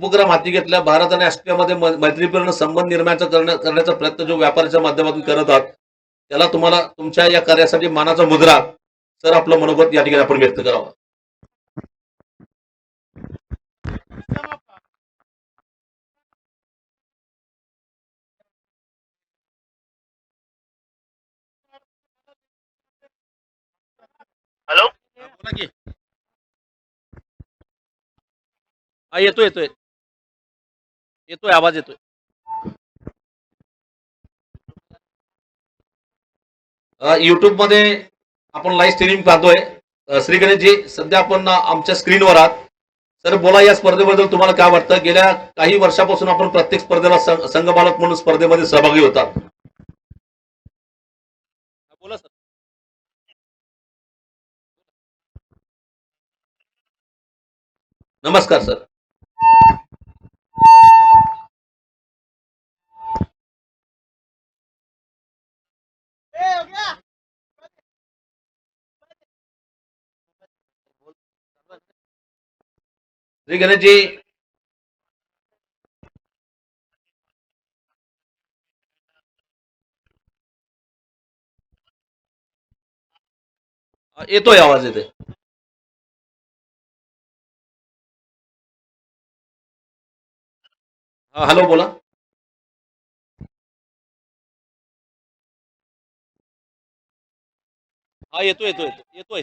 उपक्रम हाती घेतला. भारत आणि ऑस्ट्रेलियामध्ये मैत्रीपूर्ण संबंध निर्माण करण्याचा प्रयत्न जो व्यापाराच्या माध्यमातून करत आहात, त्याला तुम्हाला तुमच्या या कार्यासाठी मानाचा मुद्रा सर आपलं मनोगत या ठिकाणी आपण व्यक्त करावं. हॅलो, बोला की. हा, येतोय येतोय येतोय आवाज येतोय. युट्यूब मध्ये आपण लाईव्ह स्ट्रीमिंग पाहतोय. श्री गणेशजी, सध्या आपण आमच्या स्क्रीनवर आहात. सर बोला, या स्पर्धेबद्दल तुम्हाला काय वाटतं? गेल्या काही वर्षापासून आपण प्रत्येक स्पर्धेला संघबालक म्हणून स्पर्धेमध्ये सहभागी होतात. बोला सर. नमस्कार सर. श्री गणेशजी, येतोय आवाज येतोय. हा, हॅलो बोला. हा, येतोय येतोय येतोय.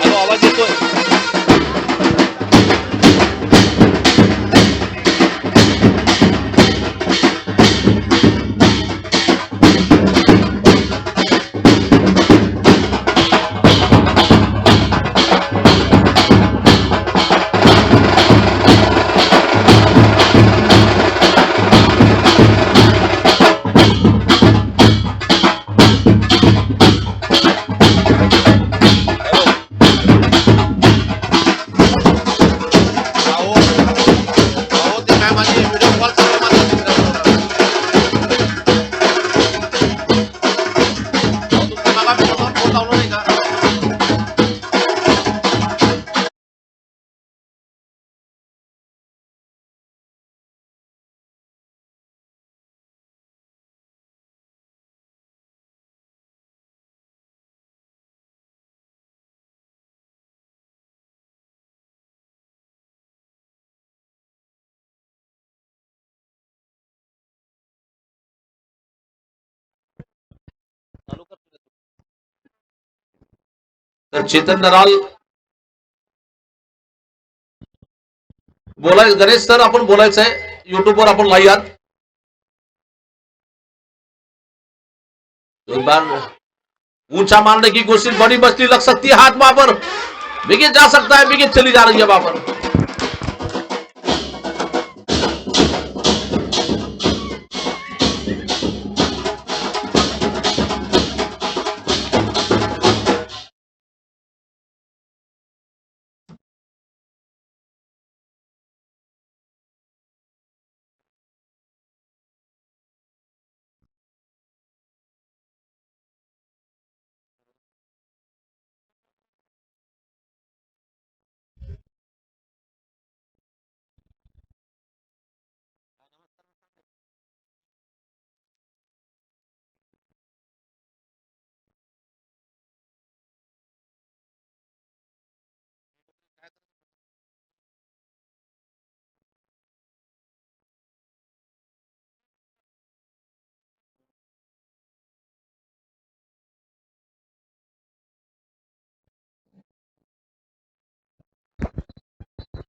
हॅलो, आवाज येतोय. तर चेतन नराल बोलाय. गणेश सर, आपण बोलायचं आहे. युट्यूबवर आपण लाईव्ह आहात. एक बार ऊंचा मारने की कोशिश, बड़ी मछली लग सकती है हाथ वहां पर. विकेट जा सकता है, विकेट चली जा रही है वहां पर.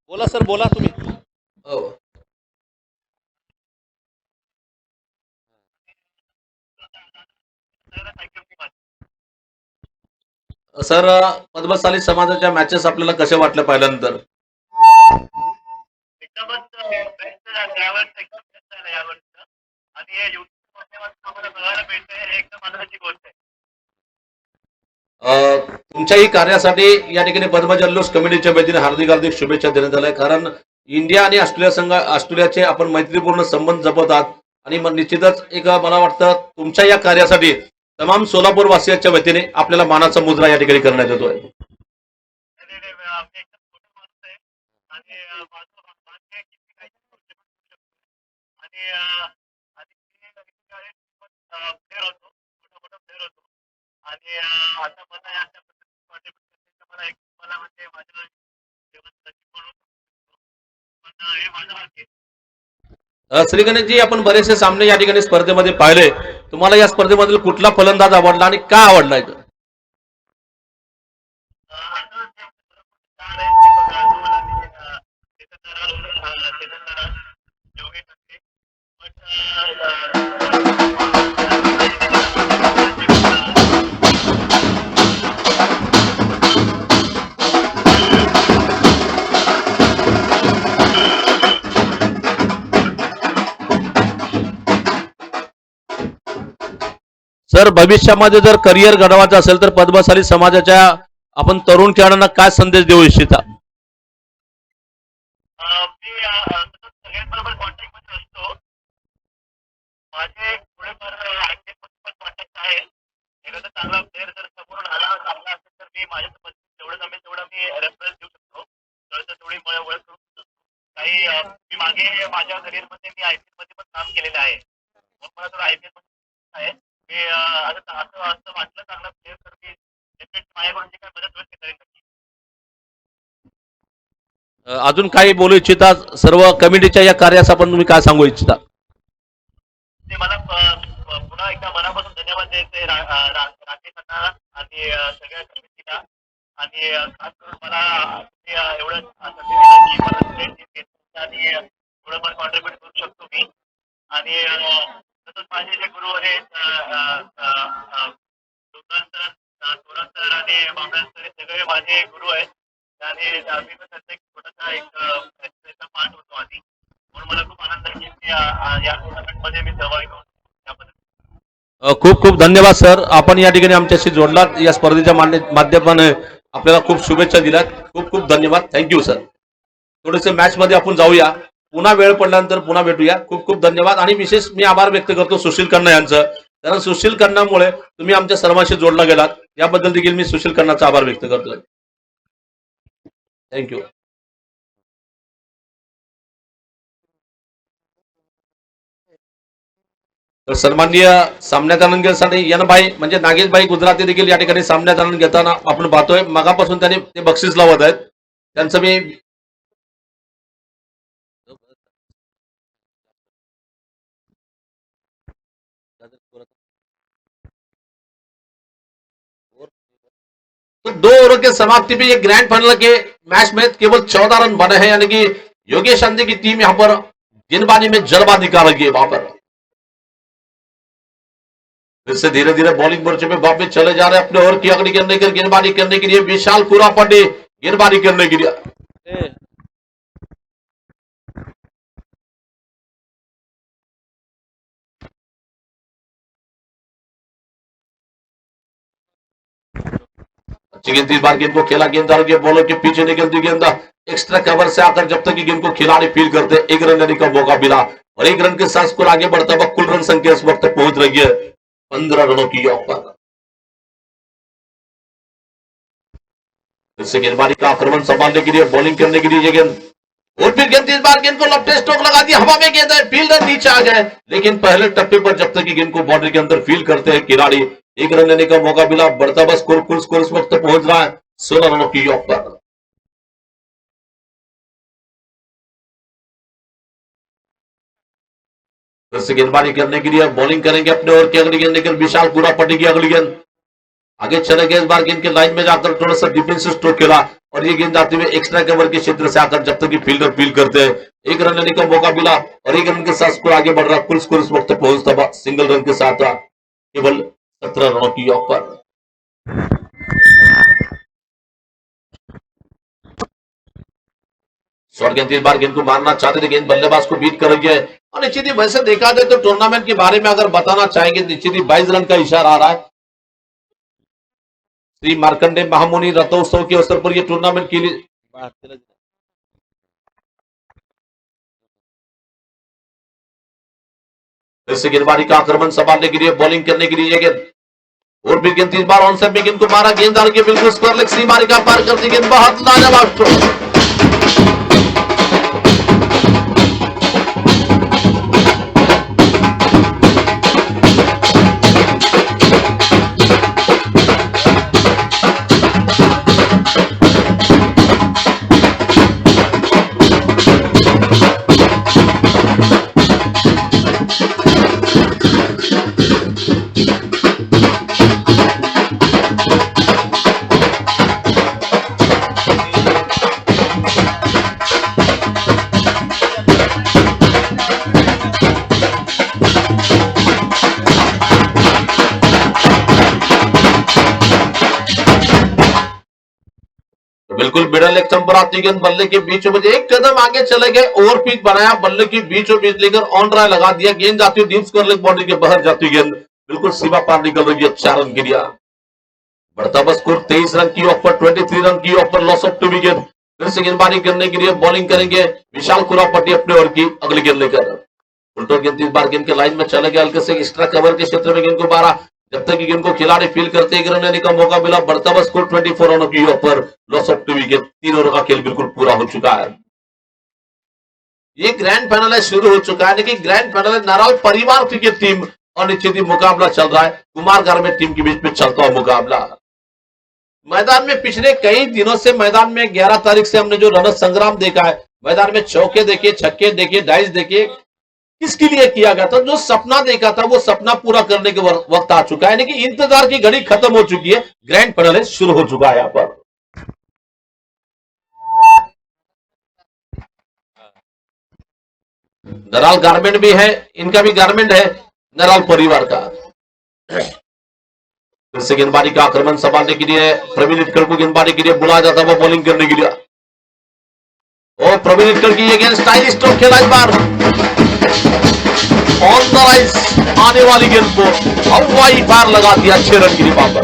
बोला सर, बोला तुम्ही. हो सर, पद्मशाली समाजाच्या मॅचेस आपल्याला कशा वाटल्या पाहिल्यानंतर? एकदमच बेस्ट झालं यावेळेस, एकदम बेस्ट झालं यावेळेस. आणि हे युट्यूब माध्यमातून आम्हाला बघायला भेटतंय, हे एकदम आनंदाची गोष्ट आहे. तुमच्याही कार्यासाठी या ठिकाणी पद्म जल्लोष कमिटीच्या वतीने हार्दिक हार्दिक शुभेच्छा देण्यात आल्या. कारण इंडिया आणि ऑस्ट्रेलियाचे आपण मैत्रीपूर्ण संबंध जपत आहात आणि निश्चितच एक मला वाटतं तुमच्या या कार्यासाठी तमाम सोलापूर वासियांच्या वतीने आपल्याला मानाचा मुद्रा या ठिकाणी करण्यात येतोय. आणि आणि माझे किती काही आणि प्लेअर होतो मोठा मोठा प्लेअर होतो आणि आता मला या अशा पद्धतीने contribute मला एक मला म्हणजे माझं जीवन नक्की बनवू शकतो. पण हे माझं भाग्य आहे. श्री गणेशजी, आपण बरेचसे सामने या ठिकाणी स्पर्धेमध्ये पाहिले. तुम्हाला या स्पर्धेमधील कुठला फलंदाज आवडला आणि का आवडला? असं जे स्टार आहे दीपक राहुल आणि चेतन नराल, योगेश ठाकरे. सर, भविष्यामध्ये जर करिअर घडवायचं असेल तर पद्मशाली समाजाच्या आपण तरुण खेळाडूंना काय संदेश देऊ इच्छिता? मी सतत सगळ्यांबरोबर कॉन्टॅक्ट मध्ये असतो. माझे थोडेफार कॉन्टॅक्ट आहे. एखादा चांगला प्लेअर जर समोरून आला चांगला असेल तर मी माझ्या जेवढं जमेल तेवढं मी रेफरन्स देऊ शकतो. तेवढी मला ओळख करू शकतो. काही मी मागे माझ्या करिअरमध्ये मी IPL मध्ये पण काम केलेलं आहे. मग मला थोडं IPL मध्ये आहे. मी असं असं वाटलं चांगला प्लेअर तर मी डेफिनेटली माझ्याकडून जे काय मदत होईल ते करेन नक्की. अजून काही बोलू इच्छिता? सर्व कमिटीच्या या कार्यास आपण तुम्ही काय सांगू इच्छिता? ते मला पुन्हा एकदा मनापासून धन्यवाद द्यायचे राकेशांना आणि सगळ्या कमिटीला आणि खास करून मला एवढं संधी दिलं की मला स्टेट टीम आणि थोडंफार कॉन्ट्रीब्युट करू शकतो मी. आणि तसंच माझे जे गुरु आहेत सुरत सर आणि बाबरा सर हे सगळे माझे गुरु आहेत. आणि मी पण त्यांचा एक छोटासा एक पार्ट होतो आधी. म्हणून मला खूप आनंद आहे की या टुर्नामेंटमध्ये मी सहभागी होतो. त्याबद्दल खूप खूप धन्यवाद सर. आपण या ठिकाणी आमच्याशी जोडलात. या स्पर्धेच्या माध्यमाने आपल्याला खूप शुभेच्छा दिल्यात. खूप खूप धन्यवाद. Thank you sir. थोडेसे मॅच मध्ये आपण जाऊया. पुन्हा वेळ पडल्यानंतर पुन्हा भेटूया. खूप खूप धन्यवाद. आणि विशेष मी आभार व्यक्त करतो सुशील खन्ना यांचं. कारण सुशील खन्नामुळे तुम्ही आमच्या सर्वांशी जोडला गेलात. याबद्दल देखील मी सुशील खन्नाचा आभार व्यक्त करतो. थँक्यू. तर सन्माननीय सामन्यात आनंद घेण्यासाठी भाई म्हणजे नागेशभाई गुजराती देखील या ठिकाणी सामन्यात आनंद घेताना आपण पाहतोय. मगापासून त्यांनी ते बक्षीस लावत आहेत. त्यांचं मी तो 2 ओवर के समाप्ति में ये ग्रैंड फाइनल के मैच में केवल 14 रन बने हैं. यानी कि योगेश अंधे की टीम यहां पर गेंदबाजी में जलवा दिखा रही है. वहां पर फिर से धीरे धीरे बॉलिंग मोर्चे में वापस चले जा रहे हैं अपने ओवर की अगली गेंदबाजी करने के लिए विशाल कुरापटी गेंदबाजी करने के लिए. गेंद इस बार गेंद को खेला. गेंददार के बॉलर के पीछे निकलती गेंद एक्स्ट्रा कवर से आकर जब तक गेंद को खिलाड़ी फील करते एक रन लेने का मौका मिला और 1 रन के साथ स्कोर आगे बढ़ता हुआ कुल रन संख्या इस वक्त पहुंच रही है 15 रनों की ऑफर. इससे गेंदबाजी का आक्रमण संभालने के लिए बॉलिंग करने के लिए ये गेंद और फिर गेंद इस बार गेंद को लपटे स्ट्रोक लगा दिया. हवा में गेंद है. फील्डर नीचे आ गए लेकिन पहले टप्पे पर जब तक गेंद को बाउंड्री के अंदर फील करते हैं खिलाड़ी 1 रन लेने का मौका मिला. बढ़ता बस कुल स्कोर इस वक्त पहुंच रहा है 16 रनों की ऑफर. फिर से गेंदबाजी करने के लिए बॉलिंग करेंगे अपने ओवर की अगली गेंद लेकर विशाल कुरापटी की अगली गेंद आगे चले गए. इस बार गेंद के लाइन में जाकर थोड़ा सा डिफेंसिव स्ट्रोक खेला और ये गेंद आते हुए एक्स्ट्रा कवर के क्षेत्र से आकर जब तक कि फील्डर फील करते हैं 1 रन लेने का मौका मिला और 1 रन के साथ स्कोर आगे बढ़ रहा. कुल स्कोर इस वक्त पहुंचता सिंगल रन के साथ केवल 17 रनों की ऑफर. शॉर्ट गेंद इस बार गेंद को मारना चाहते थे. गेंद बल्लेबाज को बीट कर रही है. और निश्चित ही वैसे देखा जाए तो टूर्नामेंट के बारे में अगर बताना चाहेंगे निश्चित ही 22 रन का इशारा आ रहा है. श्री मार्कंडे महामुनि रथोत्सव के अवसर पर यह टूर्नामेंट के लिए इससे गेंदबाजी का आक्रमण संभालने के लिए बॉलिंग करने के लिए ये गेंद और भी गेंद 30 बार ऑन साइड में गेंद को मारा. गेंददार के बिल्कुल स्क्वायर लेग सीमा का पार करती गेंद बहुत लाजवाब स्ट्रोक. बिल्कुल मिडल लेग स्टंप पर आती गेंद बल्ले के बीचों बीच एक कदम आगे चले गए, ओवर पिच बनाया, बल्ले के बीचों बीच लेकर ऑन ड्राई लगा दिया, गेंद जाती है डीप स्क्वायर लेग बाउंड्री के बाहर जाती गेंद बिल्कुल सीमा पार निकल रही है, 4 रन गिरिया। बढ़ता बस स्कोर 23 रन की ऑफ पर, 23 रन की ऑफ पर, लॉस ऑफ 2 विकेट। फिर से गेंदबाजी करने के लिए बॉलिंग करेंगे विशाल कुरापट्टी अपने ओवर की अगली गेंद लेकर। उल्टो गेंद 3 बार गेंद के लाइन में चले गए, हल्के से एक्स्ट्रा कवर के क्षेत्र में गेंद को मारा, जब तक कि गेंद को खिलाड़ी फील करते एक रन लेने का मौका मिला। बढ़ता बस स्कोर 24 रनों की ओवर पर, लॉस ऑफ 2 विकेट। 3 ओवर का खेल बिल्कुल पूरा हो चुका है। ये ग्रैंड फाइनल है, शुरू हो चुका है, लेकिन ग्रैंड फाइनल है नाराल परिवार क्रिकेट टीम और निश्चित ही मुकाबला चल रहा है कुमारघर में टीम के बीच में चलता हुआ मुकाबला। मैदान में पिछले कई दिनों से मैदान में 11 तारीख से हमने जो रन संग्राम देखा है, मैदान में चौके देखे, छक्के देखे, डाइस देखे, किसके लिए किया गया था, जो सपना देखा था वो सपना पूरा करने के वक्त आ चुका है, लेकिन इंतजार की घड़ी खत्म हो चुकी है, ग्रैंड फाइनल शुरू हो चुका है। यहां पर नराल गारमेंट भी है, इनका भी गारमेंट है नराल परिवार का। फिर से गेंदबाजी का आक्रमण संभालने के लिए प्रवीण इटकर को गेंदबाजी के लिए बुलाया जाता है, वो बॉलिंग करने के लिए। और प्रवीण इटकर की ये गेंद स्टाइलिश स्ट्रोक खेला इस बार, ऑन द राइज आने वाली गेंद को हवाई फायर लगा दिया 6 रन की रिपा पर।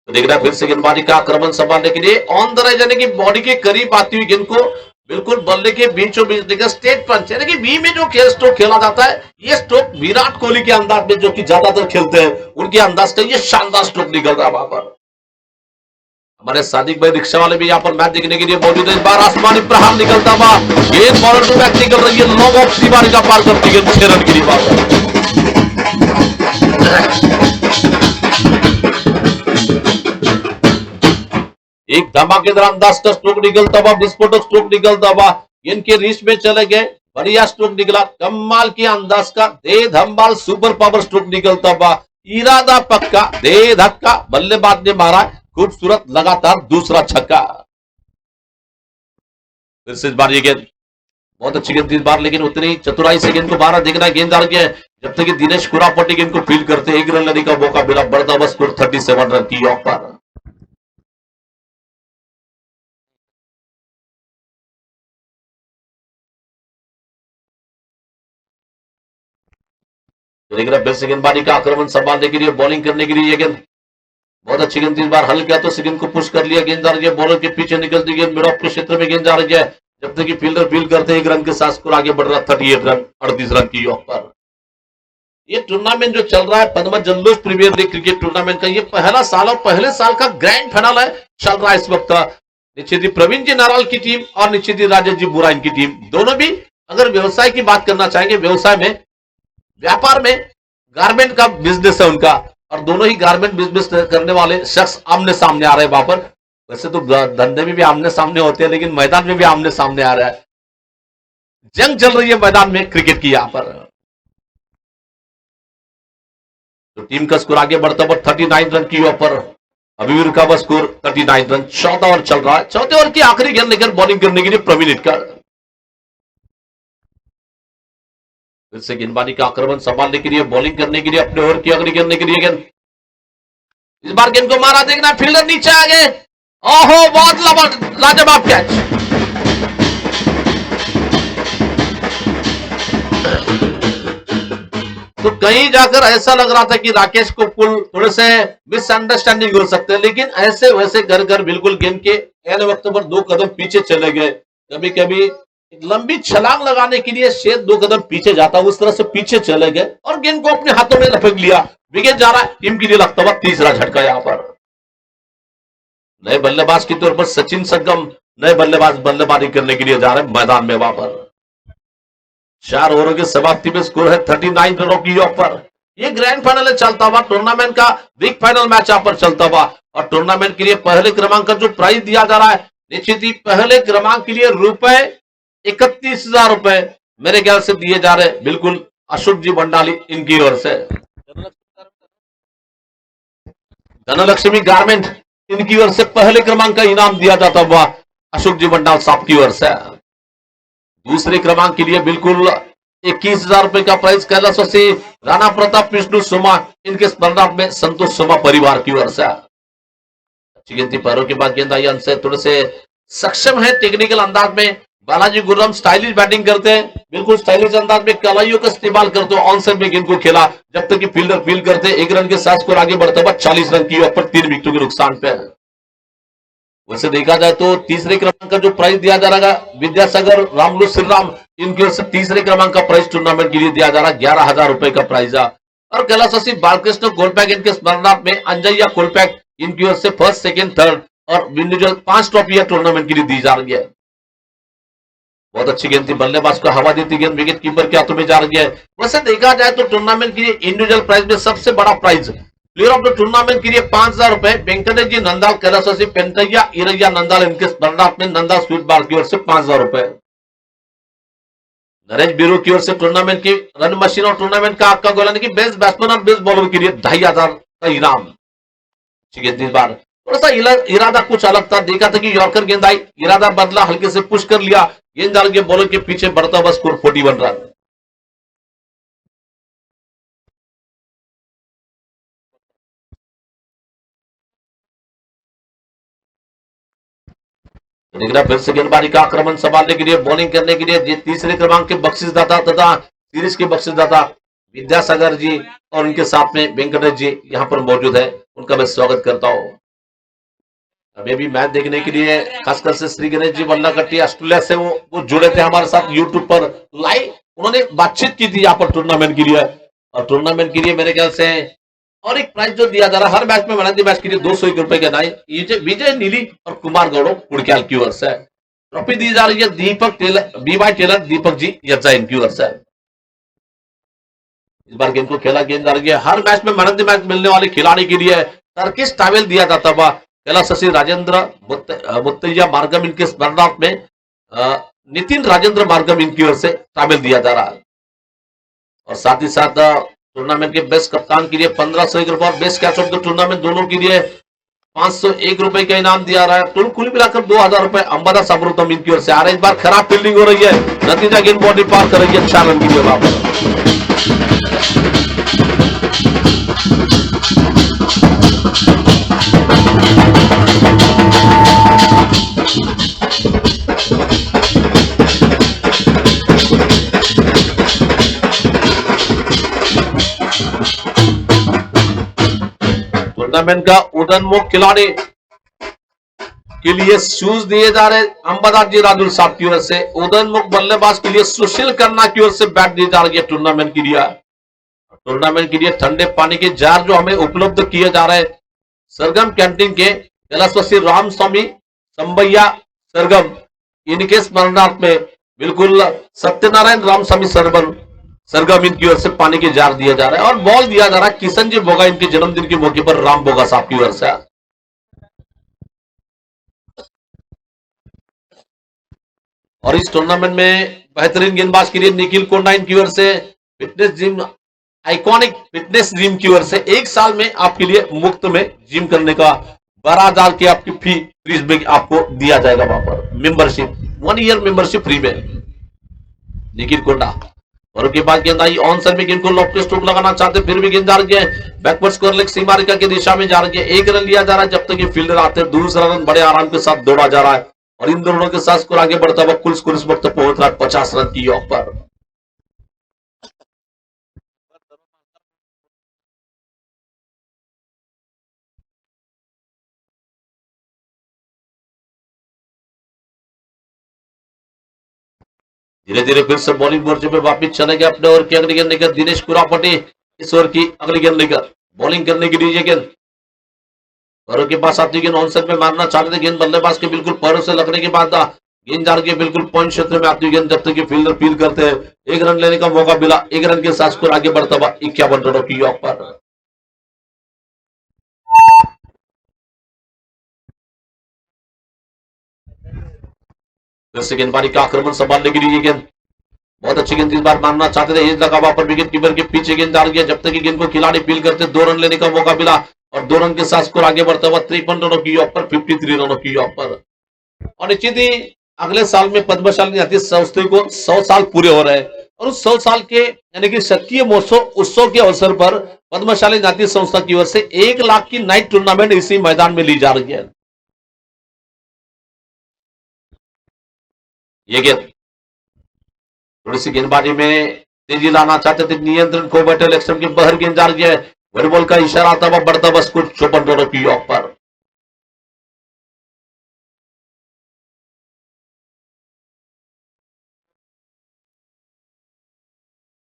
देखना फिर से गेंदबाजी का आक्रमण संभालने के लिए ऑन द राइज, यानी कि बॉडी के करीब आती हुई गेंद को बिल्कुल बल्ले के बीचों बीच देकर स्टेट पंच, यानी कि बी में जो खेल स्ट्रोक खेला जाता है, ये स्ट्रोक विराट कोहली के अंदाज में जो कि ज्यादातर खेलते हैं उनके अंदाज का ये शानदार स्ट्रोक निकल रहा है वहां पर। हमारे सादिक भाई रिक्शा वाले भी यहाँ पर मैच देखने के लिए मौजूद है। इस बार आसमानी प्रहार निकलता हुआ गेंद बॉलर टू बैक निकल रही है, लॉन्ग ऑफ दीवारी का पार करती है 6 रन की रिपा पर। एक धमाकेदार अंदाज का स्ट्रोक निकलता हुआ, विस्फोटक स्ट्रोक निकलता हुआ, इनके रीच में चले गए, बढ़िया स्ट्रोक निकला, कमाल के अंदाज का दे धमाल सुपर पावर स्ट्रोक निकलता हुआ, इरादा पक्का, दे धक्का, बल्लेबाज ने मारा खूबसूरत लगातार दूसरा छक्का। फिर से इस बार ये गेंद बहुत अच्छी गेंद इस बार, लेकिन उतनी चतुराई से गेंद को बाहर देखना, गेंद आ गया जब तक कि दिनेश कुरापट्टी गेंद को फील करते 1 रन लेने का मौका मिला। बढ़ता बस स्कोर 37 रन की ऑफ पर। गेंदबाजी का आक्रमण संभालने के लिए बॉलिंग करने के लिए गेंद बहुत अच्छी गेंद इस बार, हल किया तो गेंद को पुश कर लिया, गेंद आ रही है बॉलर के पीछे निकलती गेंद मिड ऑफ के क्षेत्र में गेंद आ रही है, जब तक कि फील्डर फील्ड करते 1 रन के साथ स्कोर आगे बढ़ रहा 38 रन 38 रन की ऑफ पर। ये टूर्नामेंट जो चल रहा है पद्मा जल्लोष प्रीमियर लीग क्रिकेट टूर्नामेंट का, ये पहला साल और पहले साल का ग्रैंड फाइनल है, चल रहा है इस वक्त। निश्चित ही प्रवीण जी नाराल की टीम और निश्चित ही राजेश जी बुराइन की टीम, दोनों भी अगर व्यवसाय की बात करना चाहेंगे, व्यवसाय में व्यापार में गारमेंट का बिजनेस है उनका, और दोनों ही गारमेंट बिजनेस करने वाले शख्स आमने सामने आ रहे हैं वहां पर। वैसे तो धंधे में भी आमने सामने होते हैं, लेकिन मैदान में भी आमने सामने आ रहा है, जंग चल रही है मैदान में क्रिकेट की यहां पर। तो टीम का स्कोर आगे बढ़ता हुआ 39 रन की ओवर, अभी का बस स्कोर 39 रन। 14 ओवर चल रहा है, चौथे ओवर की आखिरी गेंद लेकर बॉलिंग करने के लिए प्रवीण इटकर। फिर से गेंदबाजी का आक्रमण संभालने के लिए बॉलिंग करने के लिए अपने ओवर की अगली गेंद के लिए गेंद, इस बार गेंद को मारा, देखना फील्डर नीचे आ गए, ओहो बहुत लाजवाब कैच। तो कहीं जाकर ऐसा लग रहा था कि राकेश को कुल थोड़े से मिसअंडरस्टैंडिंग हो सकते हैं, लेकिन ऐसे वैसे घर घर बिल्कुल गेंद के एन वक्त पर 2 कदम पीछे चले गए। कभी कभी लंबी छलांग लगाने के लिए शेर 2 कदम पीछे जाता, उस तरह से पीछे चले गए और गेंद को अपने हाथों में लपक लिया। विकेट जा रहा है टीम के लिए लगता हुआ तीसरा झटका यहां पर। नए बल्लेबाज के तौर पर सचिन संगम नए बल्लेबाजी करने के लिए जा रहे हैं मैदान में वहां पर। 4 ओवरों की समाप्ति में स्कोर है 39 रनों की ऑफ पर। ये ग्रैंड फाइनल चलता हुआ, टूर्नामेंट का बिग फाइनल मैच यहां पर चलता हुआ, और टूर्नामेंट के लिए पहले क्रमांक का जो प्राइज दिया जा रहा है, निश्चित ही पहले क्रमांक के लिए रुपए 31,000 रुपए मेरे ख्याल से दिए जा रहे हैं, बिल्कुल अशोक जी भंडाली इनकी ओर से। धनलक्ष्मी गारमेंट, इनकी ओर से पहले क्रमांक का इनाम दिया जाता हुआ अशोक जी मंडाल साहब की ओर से। दूसरे क्रमांक के लिए बिल्कुल 21,000 रुपए का प्राइज कैलाशवासी राणा प्रताप विष्णु सोमा, इनके स्पर्धा में संतोष सोमा परिवार की ओर से। अच्छी गिनती पैरों के बाद गेंदबाजी से थोड़े से सक्षम है टेक्निकल अंदाज में। बालाजी गुर्रम स्टाइलिश बैटिंग करते हैं, बिल्कुल स्टाइलिश अंदाज में कलाइयों का इस्तेमाल करते हुए ऑन साइड में गेंद को खेला, जब तक कि फील्डर फील्ड करते 1 रन के साथ स्कोर आगे बढ़ता हुआ 40 रन की पर 3 विकेटों के नुकसान पे। वैसे देखा जाए तो तीसरे क्रमांक का जो प्राइज दिया जा रहा है विद्यासागर रामलू श्रीराम, इनकी ओर से तीसरे क्रमांक का प्राइज टूर्नामेंट के लिए दिया जा रहा है 11,000 रुपए का प्राइज है। और कैलाशवासी बालकृष्ण कोलपैक, इनके स्मरणार्थ में अंजैया कोलपैक, इनकी ओर से फर्स्ट सेकंड थर्ड और इंडिविजुअल 5 ट्रॉफी टूर्नामेंट के लिए दी जा रही है। बहुत अच्छी गेंद थी, बल्लेबाज को हवा देती गेंद विकेट कीपर के हाथों में जा रही है। वैसे देखा जाए तो टूर्नामेंट के लिए इंडिविजुअल प्राइज में सबसे बड़ा prize player of the tournament के लिए 5,000 रुपए वेंकटेश जी नंदाल कैलाशवासी पेंटैया इरैया नंदाल, इनके स्मरणार्थ में नंदा स्वीट बार की ओर से 5,000 रुपए। नरेश बिरू की ओर से टूर्नामेंट की रन मशीन और टूर्नामेंट का आपका गोल की बेस्ट बैट्समैन और बेस्ट बॉलर के लिए 2,500 का इनाम। इस बार थोड़ा सा इरादा कुछ अलग था, देखा था कि यॉर्कर गेंद आई, इरादा बदला, हल्के से पुश कर लिया, गेंद डाल के बॉलर के पीछे बढ़ता हुआ स्कोर 41 रन। फिर से गेंदबाजी का आक्रमण संभालने के लिए, बॉलिंग करने के लिए तीसरे क्रमांक के बख्शिशदाता तथा सीरीज के बख्शिशदाता विद्यासागर जी और उनके साथ में वेंकटेश जी यहां पर मौजूद है, उनका मैं स्वागत करता हूं। अभी भी मैच देखने के लिए खासकर से श्री गणेश जी वल्लाकट्टी ऑस्ट्रेलिया से वो जुड़े थे हमारे साथ यूट्यूब पर लाइव, उन्होंने बातचीत की थी यहाँ पर टूर्नामेंट के लिए। और टूर्नामेंट के लिए मेरे ख्याल से और एक प्राइज जो दिया जा रहा है हर मैच में, मैन मैच के लिए 201 रुपए का नाई विजय नीली और कुमार गौड़ो कुड़क्याल की ओर से। ट्रॉफी दी जा रही है दीपक Taylor, BY Taylor Deepak ji यज्जा इनकी ओर से। इस बार गेंद को खेला, गेंद आ रही है हर मैच में मैन मैच मिलने वाले खिलाड़ी के लिए टर्किश टावेल दिया जाता हुआ कैलाशवासी राजेंद्र मुत्तैया मार्गम, इनके स्मरणार्थ में नितिन राजेंद्र मार्गम, इनकी ओर से टावेल दिया जा रहा है। और साथ ही साथ टूर्नामेंट के बेस्ट कप्तान के लिए 1,501 रुपए और best catch of the tournament दोनों के लिए 501 रुपए का इनाम दिया रहा है। कुल मिलाकर 2,000 रुपए अंबादा सबरूतम इनकी ओर से आ रहा है। इस बार खराब फील्डिंग हो रही है, नतीजा गेंद बॉडी पार कर रही है 4 रन की जगह पर। टूर्नामेंट का उदयनमुख खिलाड़ी के लिए शूज दिए जा रहे अंबादा जी राजुल साहब की ओर से। उदयनमुख बल्लेबाज के लिए सुशील खन्ना की ओर से बैट दी जा रही है टूर्नामेंट के लिए। टूर्नामेंट के लिए ठंडे पानी के जार जो हमें उपलब्ध किए जा रहे हैं सरगम कैंटीन के कैलाशवासी राम स्वामी संबैया सरगम, इनके स्मरणार्थ में बिल्कुल सत्यनारायण राम स्वामी सरगम इनकी ओर से पानी के जार दिया जा रहा है। और बॉल दिया जा रहा है किशन जी बोगा, इनके जन्मदिन के मौके पर राम बोगा साहब की ओर से। और इस टूर्नामेंट में बेहतरीन गेंदबाज के लिए निखिल कोंडा, इनकी ओर से fitness gym iconic fitness gym की ओर से 1 साल में आपके लिए मुफ्त में जिम करने का 12,000 की आपकी फीस भी आपको दिया जाएगा वहां पर। मेंबरशिप 1 ईयर मेंबरशिप फ्री में निखिल कोंडा। और उसके बाद गेंद आई ऑन साइड में, गेंद को लॉफ्ट स्ट्रोक लगाना चाहते फिर भी गेंद जा रही है बैकवर्ड स्कोर लेग सीमा रेखा की दिशा में जा रही है। 1 रन लिया जा रहा है जब तक ये फील्डर आते हैं। दूसरा रन बड़े आराम के साथ दौड़ा जा रहा है और इन दोनों के साथ स्कोर आगे बढ़ता हुआ कुल स्कोर इस वक्त पहुंच रहा है 50 रन की योग पर। धीरे धीरे फिर से बॉलिंग मोर्चे पे वापिस चले गए अपने ओवर की अगली गेंद लेकर दिनेश कुरापटी इस ओवर की अगली गेंद लेकर बॉलिंग करने के लिए ये गेंद पैरों के पास आती गेंद ऑन साइड में मारना चाहते थे। गेंद बल्लेबाज के बिल्कुल पैरों से लगने के बाद गेंद जा रही है बिल्कुल पॉइंट क्षेत्र में आती गेंद, जब तक फील्डर फील करते हैं 1 रन लेने का मौका मिला। 1 रन के साथ स्कोर आगे बढ़ता हुआ 51 रनों की योग पर। फिर से गेंदबाजी का आक्रमण संभालने के लिए ये गेंद बहुत अच्छी गेंद इस बार मारना चाहते थे, एज लगा वहां पर विकेट कीपर के पीछे गेंद आ रही है जब तक कि गेंद को खिलाड़ी फील करते 2 रन लेने का मौका मिला और 2 रन के साथ स्कोर आगे बढ़ता हुआ 53 रनों की ऑफ पर, 53 रनों की ऑफ पर। और निश्चित ही अगले साल में पद्मशाली नाट्य संस्था को 100 साल पूरे हो रहे हैं, और उस 100 साल के यानी कि 100वीं महोत्सव उत्सव के अवसर पर पद्मशाली नाट्य संस्था की ओर से 1 लाख की नाइट टूर्नामेंट इसी मैदान में ली जा रही है। ये गेंद थोड़ी सी गेंदबाजी में तेजी लाना चाहते थे, नियंत्रण खो बैठे, लेग की बहर गेंद जा रही है, व्हाइट बॉल का इशारा आता हुआ बढ़ता बस कुछ 54 रनों की ऑफ पर।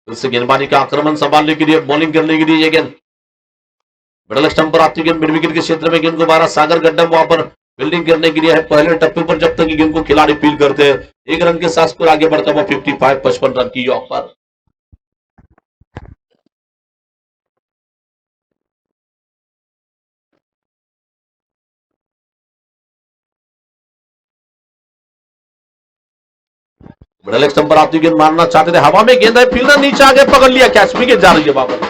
इससे गेंदबाजी का आक्रमण संभालने के लिए, बॉलिंग करने के लिए ये गेंद मिडल स्टंप पर आती गेंद मिड विकेट के क्षेत्र में, गेंद को बारह सागर गड्ढा वहां पर फील्डिंग करने के लिए है पहले टप्पे पर, जब तक गेंद को खिलाड़ी फील करते हैं 1 रन के साथ स्कोर आगे बढ़ता हुआ 55 रन की ऑफ पर। मिडल स्टंप पर आती गेंद मारना चाहते थे, हवा में गेंद है, फील्डर नीचे आगे पकड़ लिया, कैच विकेट जा रही है बाबर।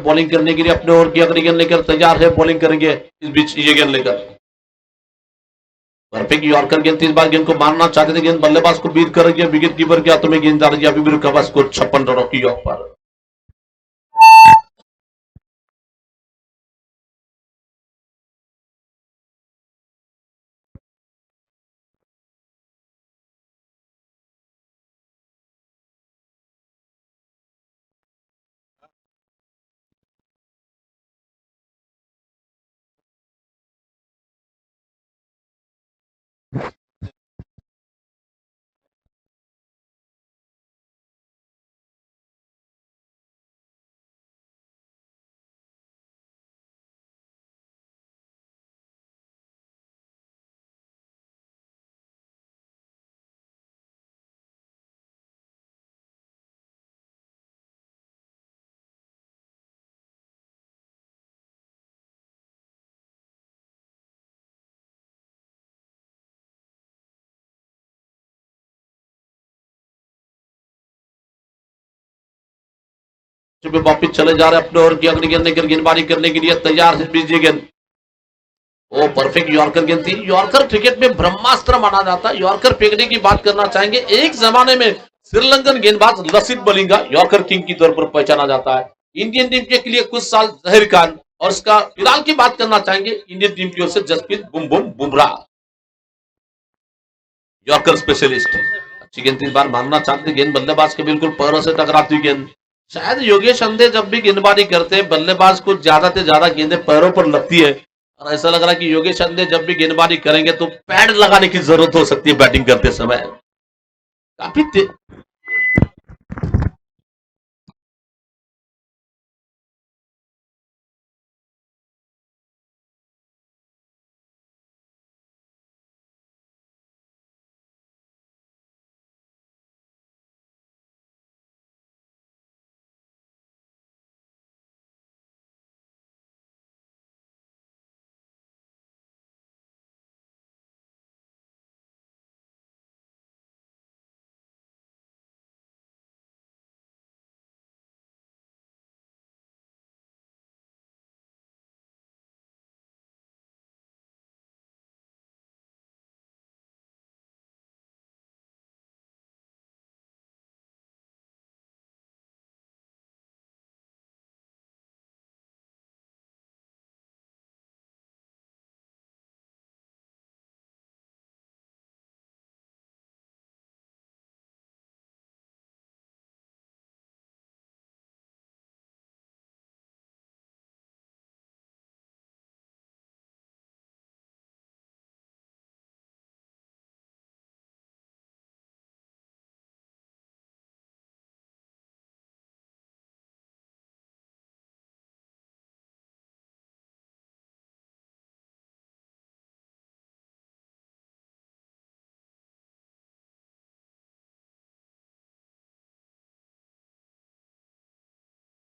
बॉलिंग करने के लिए अपने ओर की अगली गेंद लेकर तैयार है, बॉलिंग करेंगे इस बीच ये गेंद लेकर। परफेक्ट यॉर्कर गेंद, 30 बार गेंद को मारना चाहते थे, गेंद बल्लेबाज को बीट कर रही है, विकेट कीपर के हाथों में गेंद जा रही है, अभी भी रुका बस को 56 रनों की ऑफ पर। वापिस चले जा रहे अपने ओर की अगली गेंद लेकर, गेंदबाजी करने के लिए तैयार है बीजी गेंद। वो परफेक्ट यॉर्कर गेंद थी, यॉर्कर क्रिकेट में ब्रह्मास्त्र माना जाता है, यॉर्कर फेंकने की बात करना चाहेंगे, एक जमाने में श्रीलंकन गेंदबाज लसित मलिंगा यॉर्कर किंग की तौर पर पहचाना जाता है। इंडियन टीम के लिए कुछ साल जहीर खान, और इसका फिलहाल की बात करना चाहेंगे इंडियन टीम की ओर से जसप्रीत बुमराह, यॉर्कर स्पेशलिस्ट। अच्छी गेंद 3 बार मारना चाहते, गेंद बल्लेबाज के बिल्कुल पैरों से टकराती गेंद। शायद योगेश अंधे जब भी गेंदबाजी करते हैं बल्लेबाज को ज्यादा से ज्यादा गेंदें पैरों पर लगती है, और ऐसा लग रहा है कि योगेश अंधे जब भी गेंदबाजी करेंगे तो पैड लगाने की जरूरत हो सकती है बैटिंग करते समय। काफी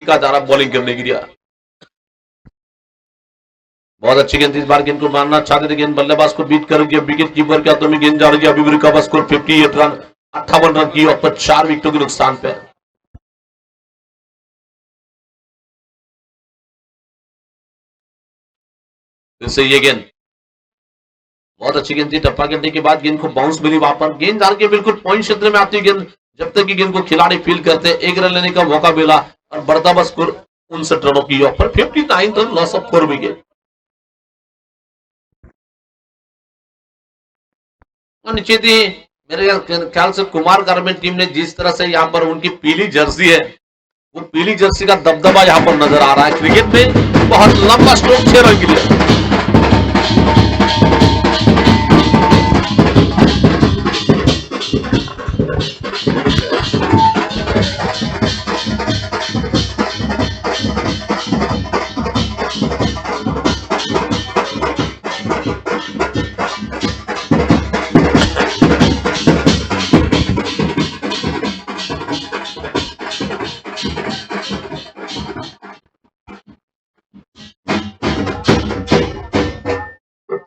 का जा रहा बॉलिंग करने के लिए। बहुत अच्छी गेंद, इस बार गेंद को मारना चाहते थे, गेंद बल्लेबाज को बीट करके विकेट कीपर के हाथों में गेंद जा रही है। अभी का स्कोर 58 रन, 58 रन की और 4 विकेटों के नुकसान पे। फिर से ये गेंद बहुत अच्छी गेंद थी, टप्पा गिरने के बाद गेंद को बाउंस मिली, वहां पर गेंद डाल के बिल्कुल पॉइंट क्षेत्र में आती गेंद, जब तक कि गेंद को खिलाड़ी फील करते, 1 रन लेने का मौका मिला और बढ़ता बस स्कोर 59 रनों की पर 59 रन, लॉस ऑफ 4 विकेट। और नीचे थी मेरे ख्याल से कुमार गारमेंट टीम ने जिस तरह से यहाँ पर उनकी पीली जर्सी है, वो पीली जर्सी का दबदबा यहाँ पर नजर आ रहा है। क्रिकेट में बहुत लंबा स्ट्रोक 6 रन के लिए।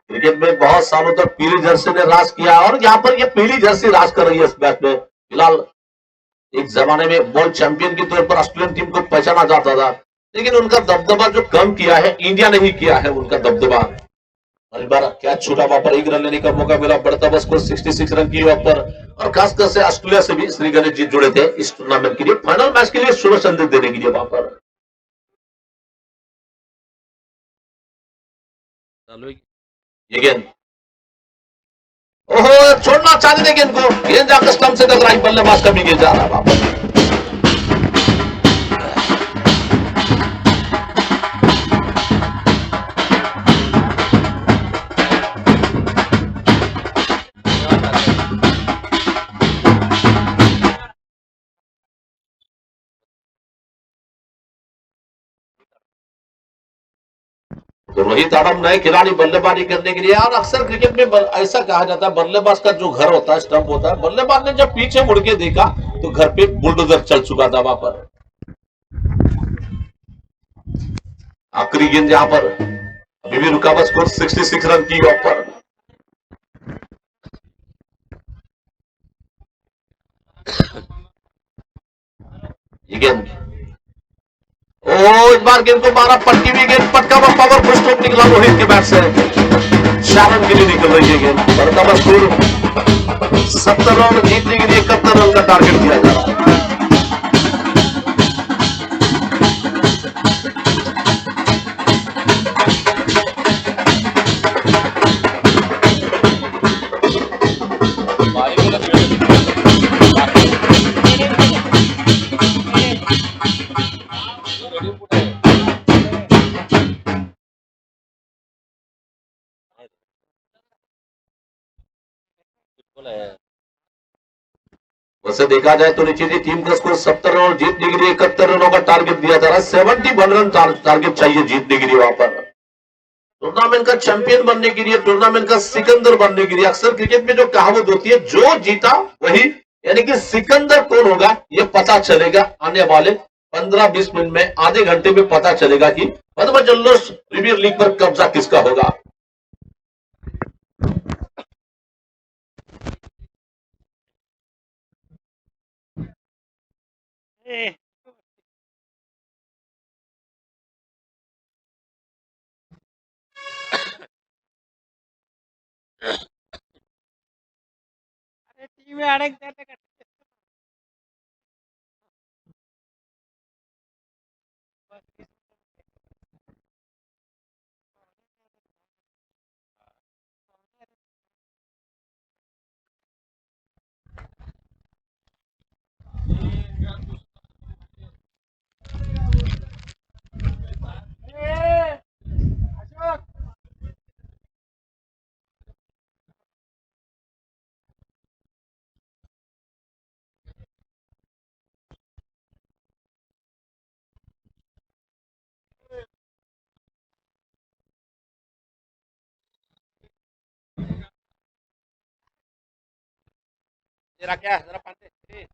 क्रिकेट में बहुत सालों तक पीली जर्सी ने राज किया और यहाँ पर ये पीली जर्सी राज कर रही है इस मैच में। फिलहाल एक जमाने में वर्ल्ड चैंपियन के तौर पर ऑस्ट्रेलियन टीम को पहचाना जाता था, लेकिन उनका दबदबा जो कम किया है इंडिया ने ही किया है उनका दबदबा। और इस बार कैच छूटा, वहां पर 1 रन लेने का मौका मिला, बढ़ता बस स्कोर 66 रन की पर। और खासकर से ऑस्ट्रेलिया से भी श्री गणेश जी जुड़े थे इस टूर्नामेंट के लिए, फाइनल मैच के लिए शुभ संदेश देने के लिए वहां पर। ये गेंद ओहो, छोड़ना चाहते थे गेंद को, गेंद जाकर स्टंप से टकराई, बल्लेबाज का भी गेंद जा रहा है वापस। तो रोहित आडम नए खिलाड़ी बल्लेबाजी करने के लिए, और अक्सर क्रिकेट में ऐसा कहा जाता है बल्लेबाज का जो घर होता है, स्टंप होता है, बल्लेबाज ने जब पीछे मुड़ के देखा तो घर पे बुलडोजर चल चुका था वहां पर। आखिरी गेंद यहां पर अभी भी रुका हुआ, स्कोर 66 रन की पर। ये गेंद इस बार गेंद को मारा, पटकी हुई गेंद, पटका हुआ पावरफुल स्ट्रोक निकला रोहित के बैट से, 4 रन के लिए निकल रही है गेंद। बढ़ता हुआ स्कोर 70 रन, जीतने के लिए 71 रन का टारगेट दिया जा रहा है। वैसे देखा जाए तो नीचे की टीम का स्कोर 70 रन और जीतने के लिए 71 रनों का टारगेट दिया जा रहा है। 71 रन टारगेट चाहिए जीतने के लिए वहां पर। टूर्नामेंट का चैंपियन बनने के लिए, टूर्नामेंट का सिकंदर बनने के लिए, अक्सर क्रिकेट में जो कहावत होती है जो जीता वही, यानी कि सिकंदर कौन होगा ये पता चलेगा आने वाले 15-20 मिनट में, आधे घंटे में पता चलेगा कि पद्म जल्लोष प्रीमियर लीग पर कब्जा किसका होगा। टीवी अडक अशोक जरा क्या जरा पानी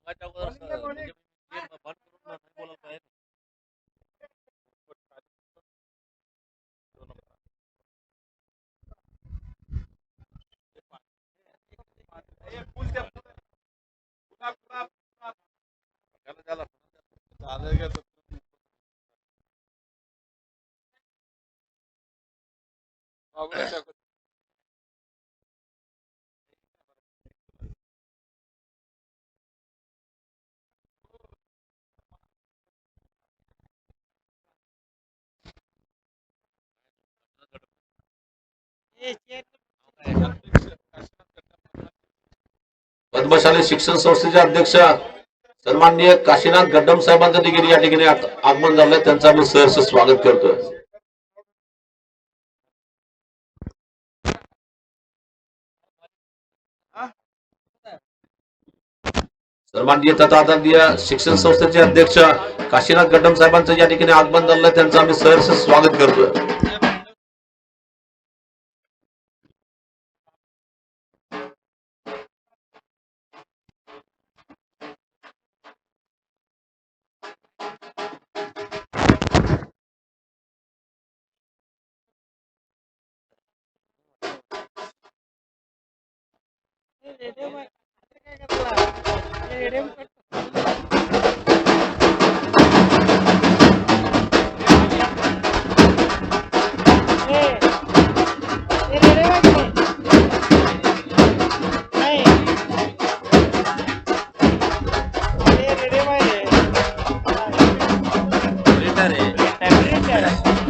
सांगायच्या अगोदर म्हणजे मी बंद करून नाही बोलत आहे. पद्मशाली शिक्षण संस्थेचे अध्यक्ष सन्माननीय काशीनाथ गड्डम साहेबांचं देखील या ठिकाणी आगमन झालंय. त्यांचं आम्ही सहर्ष स्वागत करतोय. सन्माननीय तथा आदरणीय शिक्षण संस्थेचे अध्यक्ष काशीनाथ गड्डम साहेबांचं या ठिकाणी आगमन झालंय. त्यांचं आम्ही सहर्ष स्वागत करतोय.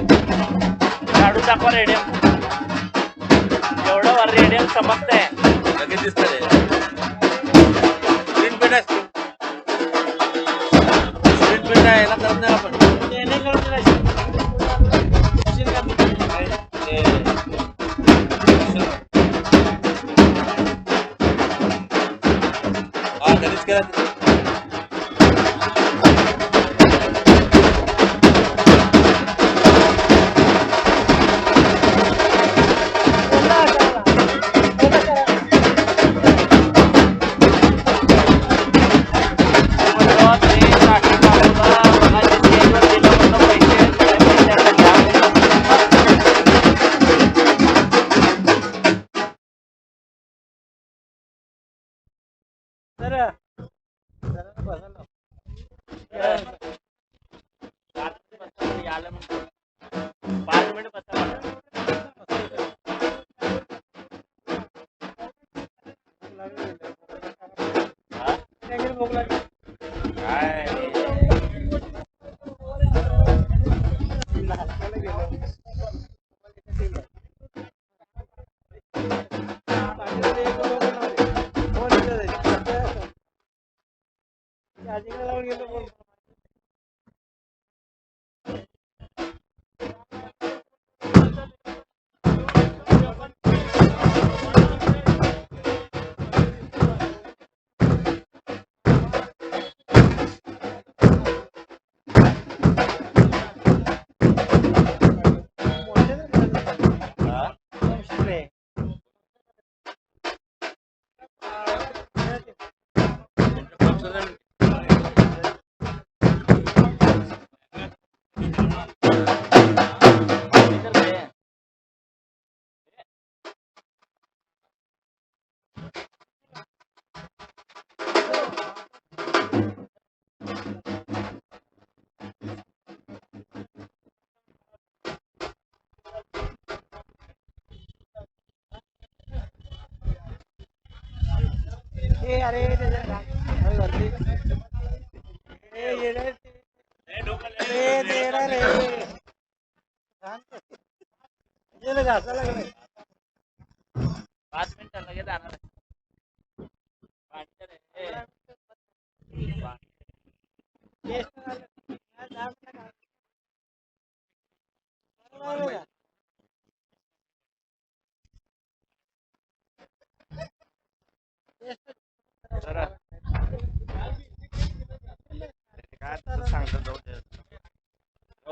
झाडू दाखवा रेडियम एवढं वर रेडियम चमकतंय लगेच दिसतंय. स्क्रीन प्रिंट आहे. स्क्रीन प्रिंट आहे, याला करत नाही आपण. हा घरीच केला.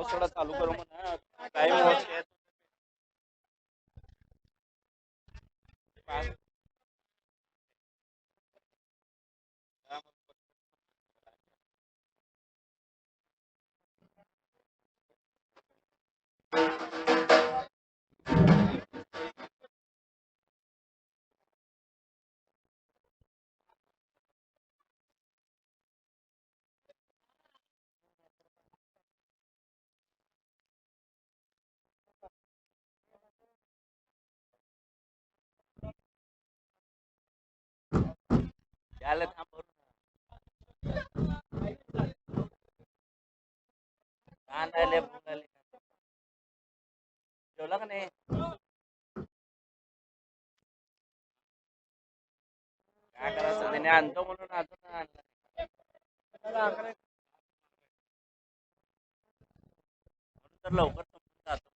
थोडा चालू करू म्हणा टाइम होत यायला थांब आणायला बोलायला जेवला का नाही काय करायचं त्याने आणतो म्हणून अजून आणलं म्हणून तर लवकर संपून जातो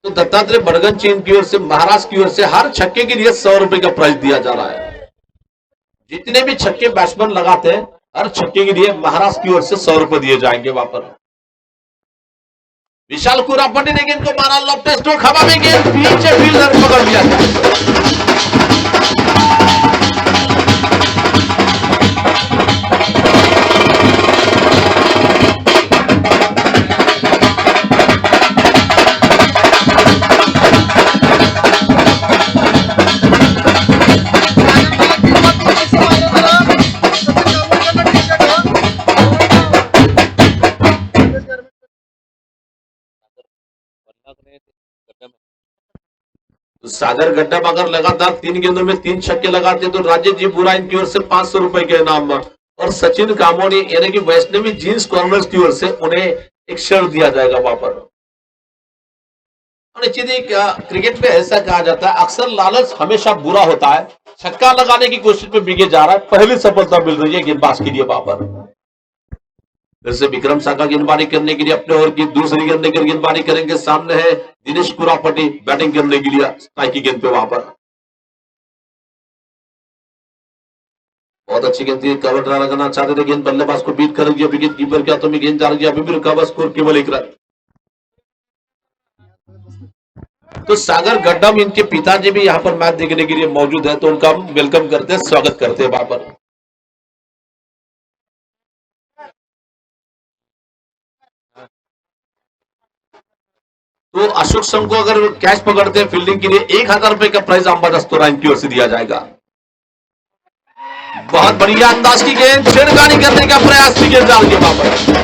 तो दत्तात्रेय बड़गन चीन की ओर से, महाराष्ट्र की ओर से हर छक्के के लिए 100 रुपए का प्राइस दिया जा रहा है। जितने भी छक्के बैट्समैन लगाते हैं हर छक्के के लिए महाराष्ट्र की ओर से 100 रुपए दिए जाएंगे वहां पर। विशाल कुरापट्टी ने गेंद को मारा, लॉफ्ट स्ट्रोक हवा में, गेंद पीछे फील्डर पकड़ लिया था। तो सागर गड्ढा अगर लगातार 3 गेंदों में 3 छक्के लगाते तो राजेश जी बुरा इनकी ओर से 500 रुपए के इनाम, और सचिन कामोनी यानी कि वैष्णवी जींस कॉर्नर्स की ओर से उन्हें एक शर्ट दिया जाएगा वहां पर। और क्रिकेट में ऐसा कहा जाता है अक्सर लालच हमेशा बुरा होता है। छक्का लगाने की कोशिश में बिके जा रहा है, पहली सफलता मिल रही है गेंदबाज के लिए वहां पर। फिर से विक्रम साका गेंदबाजी करने के लिए अपने ओवर की दूसरी गेंद लेकर गेंदबाजी करेंगे। सामने है दिनेश कुरापट्टी बैटिंग करने के लिए स्ट्राइक की गेंद पे वहां पर। बहुत अच्छी गेंद थी, कवर ड्रा लगाना चाहते थे, गेंद बल्लेबाज को बीट करेगी, विकेट कीपर के हाथों में गेंद जा रही है, अभी भी रुका हुआ स्कोर केवल 1 रन। तो सागर गड्ढा में इनके पिताजी भी यहाँ पर मैच देखने के लिए मौजूद है, तो उनका हम वेलकम करते हैं, स्वागत करते हैं वहां पर। तो अशोक संघ को अगर कैच पकड़ते हैं फील्डिंग के लिए 1000 रुपए का प्राइज अंबादास्तोरा इनकी ओर से दिया जाएगा। बहुत बढ़िया अंदाज की गेंद, छेड़खानी करने का प्रयास की गेंद डाल के वहां पर।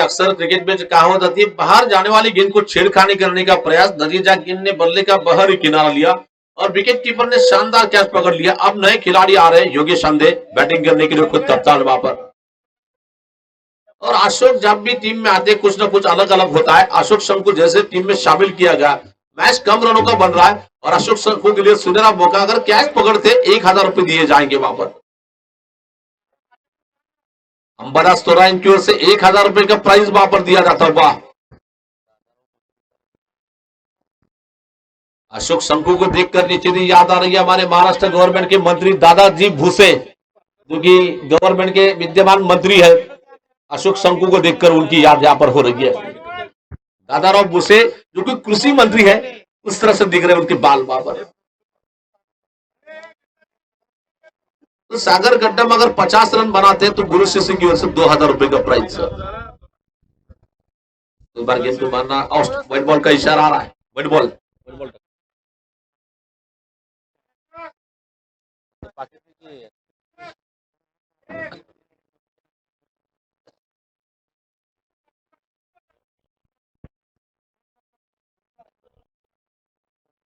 अक्सर क्रिकेट में कहावत आती है, बाहर जाने वाली गेंद को छेड़खानी करने का प्रयास, नतीजा गेंद ने बल्ले का बाहरी किनारा लिया और विकेट कीपर ने शानदार कैच पकड़ लिया। अब नए खिलाड़ी आ रहे हैं, योगेश अंधे बैटिंग करने के लिए खुद कप्तान वहां पर। और अशोक जब भी टीम में आते कुछ ना कुछ अलग अलग होता है। अशोक शंकु जैसे टीम में शामिल किया गया, मैच कम रनों का बन रहा है और अशोक शंकु के लिए सुनहरा मौका, अगर कैच पकड़ते 1000 रुपए दिए जाएंगे वहां पर। अंबादास्तोरा इनकी ओर से 1000 रुपए का प्राइज वहां पर दिया जाता हुआ। अशोक शंकु को देखकर नीचे याद आ रही है हमारे महाराष्ट्र गवर्नमेंट के मंत्री दादाजी भूसे, जो कि गवर्नमेंट के विद्यमान मंत्री है। अशोक शंकु को देखकर उनकी याद यहां पर हो रही है। दादाराव भूसे जो कि कृषि मंत्री है, उस तरह से दिख रहे हैं उनके बाल वहां पर। तो सागर गड्ढा में अगर 50 रन बनाते हैं तो गुरु शिष्य की ओर से 2000 रुपए का प्राइज। तो बार गेंद को मारना, व्हाइट बॉल का इशारा आ रहा है, व्हाइट बॉल।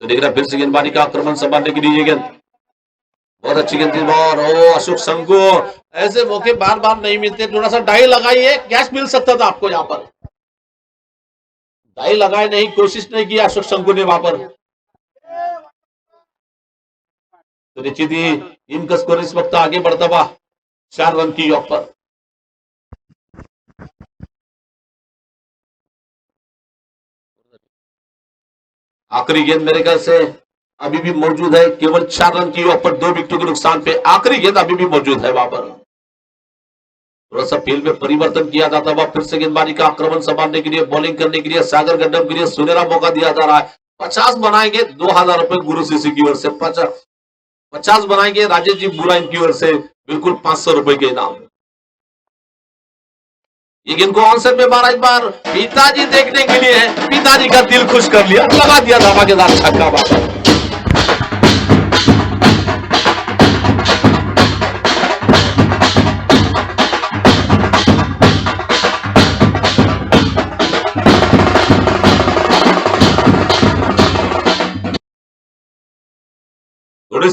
तो देख रहा फिर से गेंदबाजी का आक्रमण संभालने के लिए गेंद, बहुत अच्छी गेंद थी। और अशोक शंकु, ऐसे मौके बार बार नहीं मिलते, थोड़ा सा डाई लगाइए, कैच मिल सकता था आपको यहां पर। डाई लगाए नहीं, कोशिश नहीं की अशोक शंकु ने वहां पर। तो निश्चित ही टीम का स्कोर इस वक्त आगे बढ़ता हुआ 4 रन की ऑफ पर। आखिरी गेंद मेरे ख्याल से अभी भी मौजूद है, केवल 4 रन की ऑफ पर 2 विकेटों के नुकसान पे आखिरी गेंद अभी भी मौजूद है वहां पर। थोड़ा सा फील्ड में परिवर्तन किया जाता हुआ, फिर से गेंदबाजी का आक्रमण संभालने के लिए, बॉलिंग करने के लिए सागर गड्ढम के लिए सुनहरा मौका दिया जा रहा है। 50 बनाएंगे 2000 रुपए गुरु शिष्य की ओर से, 50 बनाएंगे राजेश जी बुरा इनकी ओर से बिल्कुल 500 रुपए के इनाम। ये गेंद को ऑनसेट में मारा, इस बार पिताजी देखने के लिए है, पिताजी का दिल खुश कर लिया, लगा दिया धमाकेदार छक्का बाहर।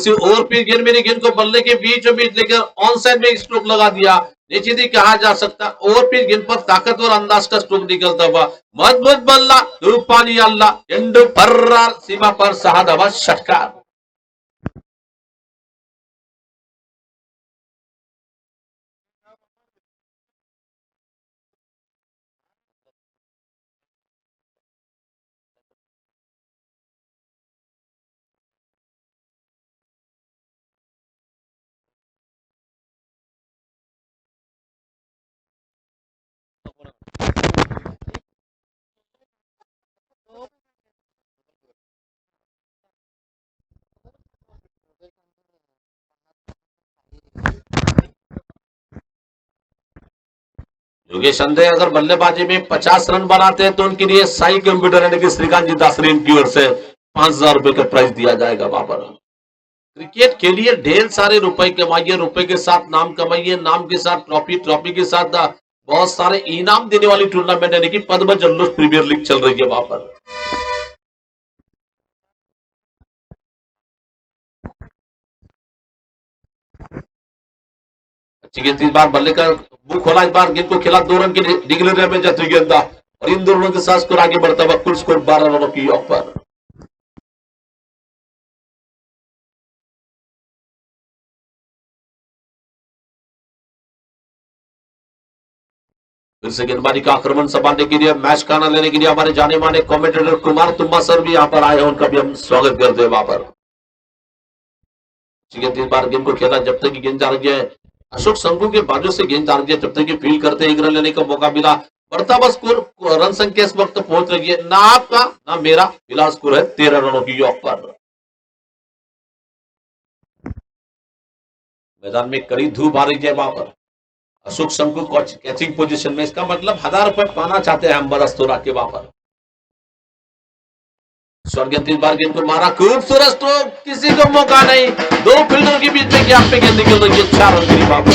से और फिर गेंद मेरी गेंद को बल्ले के बीचों बीच लेकर ऑन साइड में स्ट्रोक लगा दिया, नीचे भी कहा जा सकता, और फिर गेंद पर ताकतवर अंदाज का स्ट्रोक निकलता हुआ मजबूत बल्ला रूपाली अल्लाह एंड फर्रार सीमा पर 6 धावा षटकार. योगेश अंधे अगर बल्लेबाजी में 50 रन बनाते हैं तो उनके लिए साई कंप्यूटर यानी कि श्रीकांत जी दासरीन की ओर से 5,000 रुपए का प्राइज दिया जाएगा. वहां पर क्रिकेट खेलिए, ढेर सारे रुपए कमाइए, रुपए के साथ नाम कमाइए, नाम के साथ ट्रॉफी, ट्रॉफी के साथ बहुत सारे इनाम देने वाली टूर्नामेंट यानी कि पद्म जल्लोष प्रीमियर लीग चल रही है वहां पर. अच्छी गेंद, इस बार बल्ले का मुंह खोला, इस बार गेंद को खेला, 2 रन की डिक्लेयर में जाती गेंदा और इन 2 रनों के साथ स्कोर आगे बढ़ता हुआ कुल स्कोर 12 रनों की ऑफ पर. फिर से गेंदबाजी का आक्रमण संभालने के लिए, मैच का आनंद लेने के लिए हमारे जाने माने कमेंटेटर कुमार तुम्बा सर भी यहाँ पर आए हैं, उनका भी हम स्वागत करते हैं वहां पर. इस बार गेंद को खेला, जब तक गेंद जा रही है अशोक शंभू के बाजू से गेंद जा रही है, जब तक फील्ड करते 1 रन लेने का मौका मिला. बढ़ता हुआ स्कोर, रन संख्या इस वक्त पहुंच रही है, ना आपका ना मेरा, फिलहाल स्कोर है 13 रनों की ऑफ पर. मैदान में कड़ी धूप आ रही है वहां पर. अशोक शंभू कैचिंग पोजीशन में, इसका मतलब 1000 रुपए पाना चाहते हैं हम बरस्तोरा के वहां पर. स्वर्गीय 3 बार गेंद को मारा, खूबसूरत स्ट्रोक, किसी को मौका नहीं, 2 फील्डर के बीच में गैप पे गेंद निकल रही है, 4 रन की बात.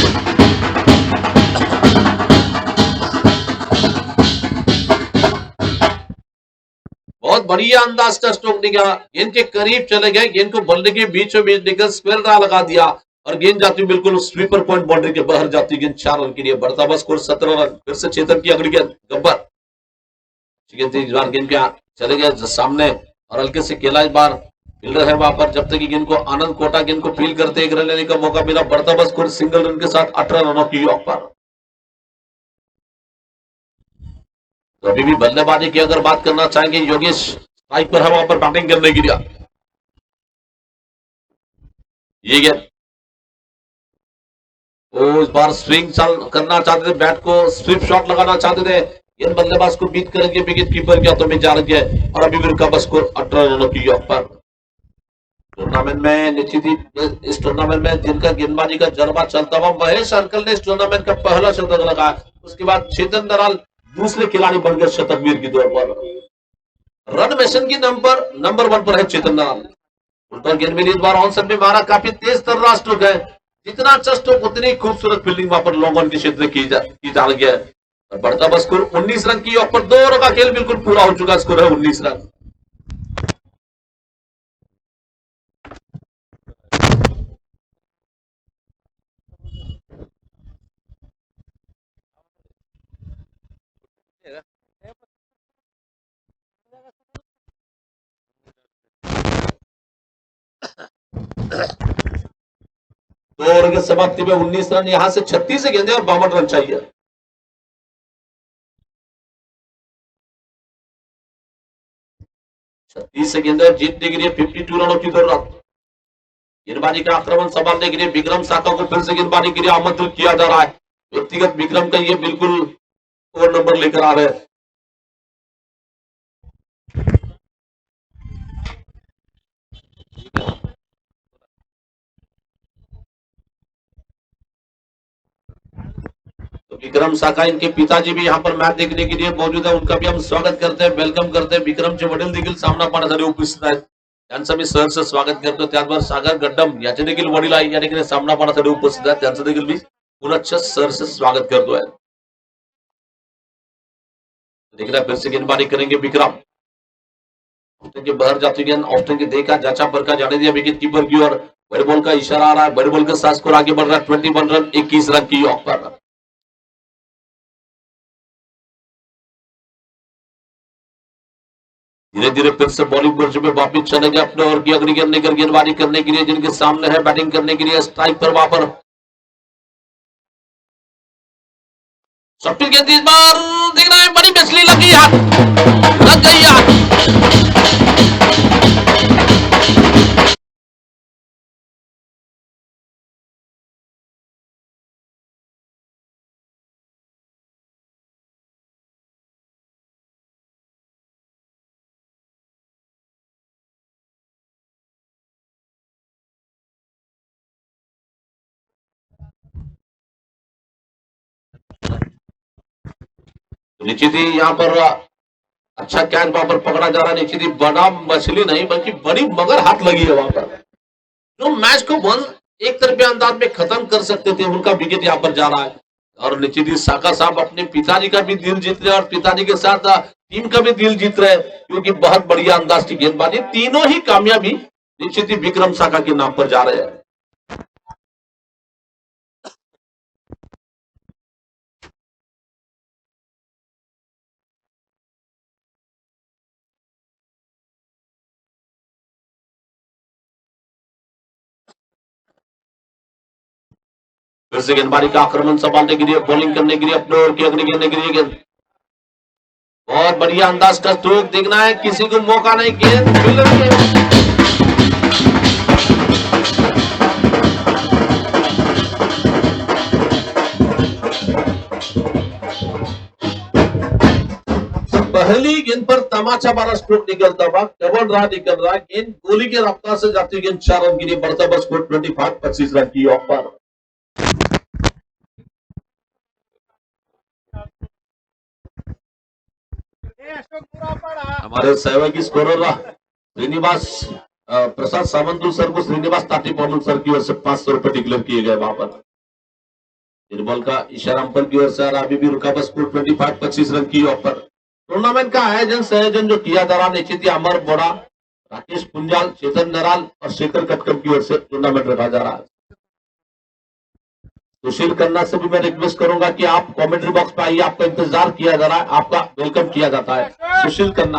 बहुत बढ़िया अंदाज का स्ट्रोक निकला, गेंद के करीब चले गए, गेंद को बल्ले के बीचों बीच लेकर स्क्वायर ड्रा लगा दिया और गेंद जाती बिल्कुल स्वीपर पॉइंट बाउंड्री के बाहर जाती गेंद, 4 रन के लिए. बढ़ता हुआ स्कोर 17 रन. फिर से चेतन की अगली गेंद गब्बर, इस बार गेंद के चले गए सामने और हल्के से खेला, इस बार फील्डर है वहां पर, जब तक गेंद को आनंद कोटा गेंद को फील्ड करते 1 रन लेने का मौका मिला. बढ़ता हुआ स्कोर सिंगल रन के साथ 18 रनों की ऑफ पर. तो अभी भी बल्लेबाजी की अगर बात करना चाहेंगे, योगेश स्ट्राइक पर है वहां पर बैटिंग करने के लिए. ये गेंद इस बार स्विंग करना चाहते थे, बैट को स्विप शॉट लगाना चाहते थे, गेंद बल्लेबाज को बीट करेंगे, विकेट कीपर के हाथों में जा रही है और अभी भी उनका बस स्कोर 18 रनों की ऑफ पर. टूर्नामेंट में निश्चित ही इस टूर्नामेंट में जिनका गेंदबाजी का जज्बा चलता हुआ, महेश अंकल ने इस टूर्नामेंट का पहला शतक लगाया, उसके बाद चेतन दराल दूसरे खिलाड़ी बनकर शतकवीर की दौड़ पर. रन मशीन की नंबर 1 पर है चेतन दराल. उल्टा गेंद में इस बार ऑन साइड में मारा, काफी तेज तर्रार स्ट्रोक है, जितना अच्छा स्ट्रोक उतनी खूबसूरत फील्डिंग वहां पर लॉन्ग ऑन के क्षेत्र में की जा रही है. बढ़ता बस स्कोर 19 रन की ऑफ पर, 2 ओवर का खेल बिल्कुल पूरा हो चुका, स्कोर है 19 रन. दो ओवर की समाप्ति में 19 रन, यहां से 36 से गेंदे और 52 रन चाहिए. से गेंदे और जीतने के लिए 52 रनों की जरूरत. गेंदबाजी का आक्रमण संभालने के लिए विक्रम साका को फिर से गेंदबाजी के लिए आमंत्रित किया जा रहा है. व्यक्तिगत विक्रम का ये बिल्कुल 4 नंबर लेकर आ रहे हैं. तो विक्रम साका, इनके पिताजी भी यहाँ पर मैच देखने के लिए मौजूद है, उनका भी हम स्वागत करते हैं, वेलकम करते हैं. विक्रमचे वडील देखील सामना पाहण्यासाठी उपस्थित आहेत, त्यांचं मी सहर्ष स्वागत करतो. त्याचबरोबर सागर गड्डम याचे देखील वडील आहे या ठिकाणी सामना पाहण्यासाठी उपस्थित आहेत, त्यांचं देखील मी पुनश्च सहर्ष स्वागत करतोय. देखना फिर से गेंदबाजी करेंगे विक्रम, ऑप्शन के बाहर जाती गेंद, ऑप्शन के देखा जाचा पर का जाने दिया विकेट कीपर की ओर, बड़े बॉल का इशारा आ रहा है, बड़े बॉल के साथ स्कोर आगे बढ़ रहा है 21 रन 21 रन की ऑफ पर। धीरे धीरे फिर से बॉलिंग कोच में वापिस चलेंगे अपने ओर की अगली गेंद लेकर गेंदबाजी करने के लिए, जिनके सामने है बैटिंग करने के लिए स्ट्राइक पर वहां पर सॉफ्टी गेंद इस बार दिख रहा है, बड़ी मछली लगी हाथ, लग गई हाथ। निश्चित ही यहाँ पर अच्छा कैच वहां पर पकड़ा जा रहा है। निश्चित ही बड़ा मछली नहीं बल्कि बड़ी मगर हाथ लगी है वहां पर, जो मैच को वन एक तरफा अंदाज में खत्म कर सकते थे, उनका विकेट यहाँ पर जा रहा है। और निश्चित ही साका साहब अपने पिताजी का भी दिल जीत रहे हैं और पिताजी के साथ टीम का भी दिल जीत रहे हैं, क्योंकि बहुत बढ़िया अंदाज की गेंदबाजी, तीनों ही कामयाबी निश्चित ही विक्रम साका के नाम पर जा रहे हैं। फिर से गेंदबाजी का आक्रमण संभालने के लिए, बॉलिंग करने के लिए, अपने ओर की अगली गेंद के लिए गेंद, बहुत बढ़िया अंदाज का स्ट्रोक देखना है, किसी को मौका नहीं, गेंद पहली गेंद पर तमाचा मारा स्ट्रोक निकलता हुआ, डबल ड्रा निकल रहा है, गेंद गोली के रफ्तार से जाती गेंद 4 रन के लिए बढ़ता बस स्कोर 25 रन की ऑफ पर। हमारे सहयोगी स्कोरर श्रीनिवास प्रसाद सामंतु सर को श्रीनिवास ताटी पवन सर की ओर से 500 रुपए डिक्लेयर किए गए वहां पर। निर्बल का इशारा अंपर की ओर से अभी भी रुका बस स्कोर 25 रन की ऑफ पर। टूर्नामेंट का आयोजन संयोजन जो किया जा रहा, निश्चित ही अमर बोरा, राकेश पुंजाल, चेतन नराल और शेखर कटकम की ओर से टूर्नामेंट रखा जा रहा है। सुशील खन्ना से भी मैं रिक्वेस्ट करूंगा कि आप कमेंट्री बॉक्स पे आइए, आपका इंतजार किया जा रहा है, आपका वेलकम किया जाता है। सुशील खन्ना,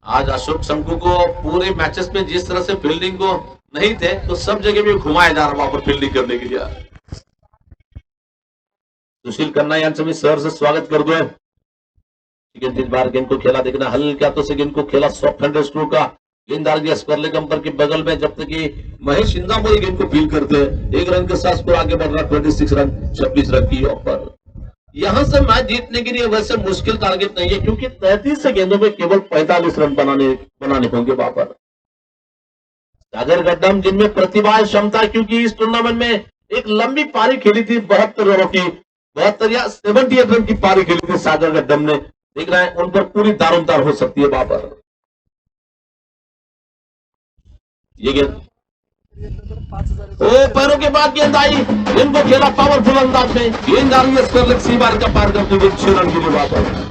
आज अशोक शंकु को पूरे मैचेस में जिस तरह से फील्डिंग को नहीं थे, तो सब जगह भी घुमाया जा रहा है वहां पर फील्डिंग करने के लिए। सुशील खन्ना यांचं मी सर से स्वागत करतोय। गेंद इस बार गेंद को खेला, देखना हल्के हाथों से गेंद को खेला, सॉफ्ट हैंड स्ट्रोक का गेंददार स्पर्ले कंपर के बगल में, जब तक कि महेश इंदामोरी गेंद को फील करते हैं। 1 रन के साथ स्कोर आगे बढ़ रहा 26 रन 26 रन की ऑफ पर। यहां से मैच जीतने के लिए वैसे मुश्किल टारगेट नहीं है, क्योंकि 33 गेंदों में केवल 45 रन बनाने होंगे वहां पर। सागर गड्डम जिनमें प्रतिभा क्षमता, क्योंकि इस टूर्नामेंट में एक लंबी पारी खेली थी 72 रनों की, 72 या 78 रन की पारी खेली थी सागर गड्डम ने, देख रहे हैं उन पर पूरी दारोमदार हो सकती है वहां पर। ये गेंद पैरों के बाद गेंद आई, इनको खेला पावरफुल अंदाज में, गेंद आ रही है स्कोरलेस सी बार का पार करते हुए 6 रन की बात है।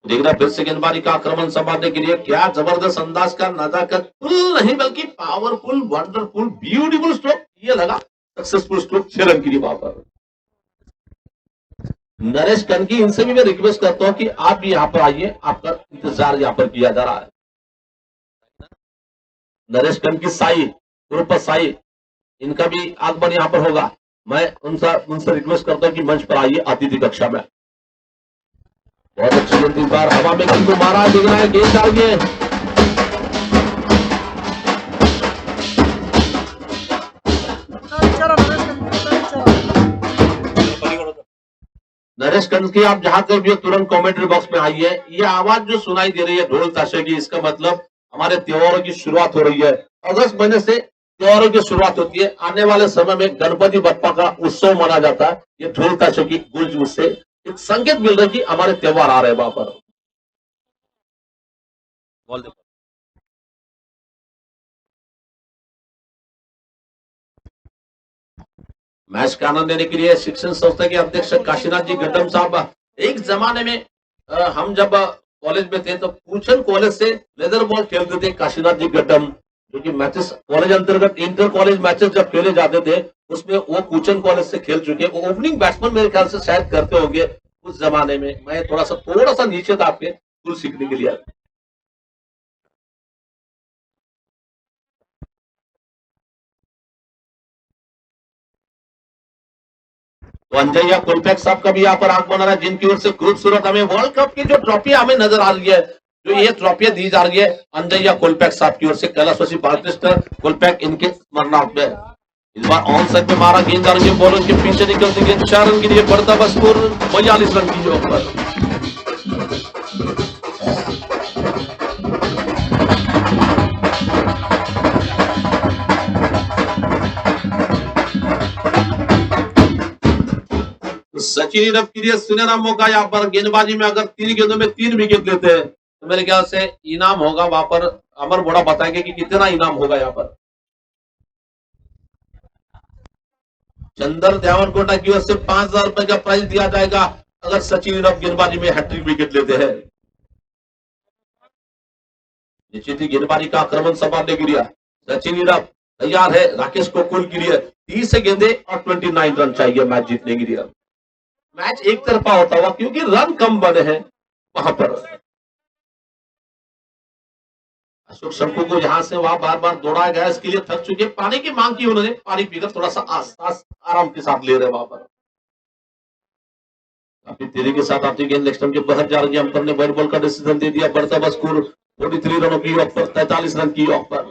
देखना फिर से गेंदबाजी का आक्रमण संभालने के लिए, क्या जबरदस्त अंदाज का, नजाकत फुल नहीं बल्कि पावरफुल, वंडरफुल, ब्यूटीफुल स्ट्रोक, ये लगा सक्सेसफुल स्ट्रोक 6 रन की लिए वहां पर। नरेश कनकी, इनसे भी मैं रिक्वेस्ट करता हूं कि आप भी यहां पर आइए, आपका इंतजार यहां पर किया जा रहा है। नरेश कनकी, साई ग्रुप साई, इनका भी आगमन यहां पर होगा। मैं उनसे रिक्वेस्ट करता हूं कि मंच पर आइए अतिथि कक्षा में। बहुत अच्छी गेंद इस बार हवा में गेंद को मारा, दिख रहा है गेंद डाल गए। नरेश कनकी, आप जहां तक भी तुरंत कमेंट्री बॉक्स में आइए। ये आवाज जो सुनाई दे रही है ढोल ताशे की, इसका मतलब हमारे त्योहारों की शुरुआत हो रही है। अगस्त महीने से त्योहारों की शुरुआत होती है। आने वाले समय में गणपति बप्पा का उत्सव मना जाता है। ये ढोल ताशे की गूंज उससे एक संकेत मिल रहा है कि हमारे त्योहार आ रहे हैं वहां पर। मैच का आनंद लेने के लिए शिक्षण संस्था के अध्यक्ष काशीनाथ जी गड्डम साहब, एक जमाने में हम जब कॉलेज में थे तो पूछन कॉलेज से लेदर बॉल खेलते थे काशीनाथ जी गड्डम, जो कि मैचेस कॉलेज अंतर्गत इंटर कॉलेज मैचेस जब खेले जाते थे उसमें वो पूछन कॉलेज से खेल चुके, वो ओपनिंग बैट्समैन मेरे ख्याल से शायद करते होंगे उस जमाने में। मैं थोड़ा सा नीचे था आपके स्कूल सीखने के लिए। तो अंजैया कुलपैक साहब का भी यहाँ पर आंख बना रहा है, जिनकी ओर से खूबसूरत हमें वर्ल्ड कप की जो ट्रॉफी हमें नजर आ रही है, जो ये ट्रॉफी दी जा रही है अंजैया कुलपैक साहब की ओर से, कैलाशवासी बालकृष्ण कुलपैक इनके स्मरणार्थ में। इस बार ऑन साइड में मारा गेंद आ रही है, बॉलर के पीछे निकलती गेंद 4 रन के लिए बढ़ता बस स्कोर 42 रन की ओर पर। तो सचिन रफ के लिए सुनहरा मौका यहाँ पर, गेंदबाजी में अगर 3 गेंदों में 3 विकेट लेते हैं तो मेरे ख्याल से इनाम होगा वहां पर। अमर बोड़ा बताएंगे कि कितना इनाम होगा यहाँ पर। चंदर देवनकोटा की ओर से 5,000 रुपए का प्राइज दिया जाएगा अगर सचिन रफ गेंदबाजी में हैट्रिक विकेट लेते हैं। निश्चित ही गेंदबाजी का आक्रमण संभालने के लिए सचिन रफ तैयार है राकेश कोकुल के लिए। 30 गेंदे और 29 रन चाहिए मैच जीतने के लिए। मैच एक तरफा होता हुआ क्योंकि रन कम बने हैं वहां पर। अशोक शंकु को यहां से वहां बार बार दौड़ाया गया, इसके लिए थक चुके, पानी की मांग की उन्होंने, पानी पीकर थोड़ा सा आस आराम के साथ ले रहे वहां पर। काफी तेजी के साथ आती गेंद लेग स्टंप के बाहर जा रही है, अंपर ने व्हाइट बॉल का डिसीजन दे दिया। बढ़ता बस स्कोर 43 रनों की ऑफ पर, 43 रन की ऑफ पर।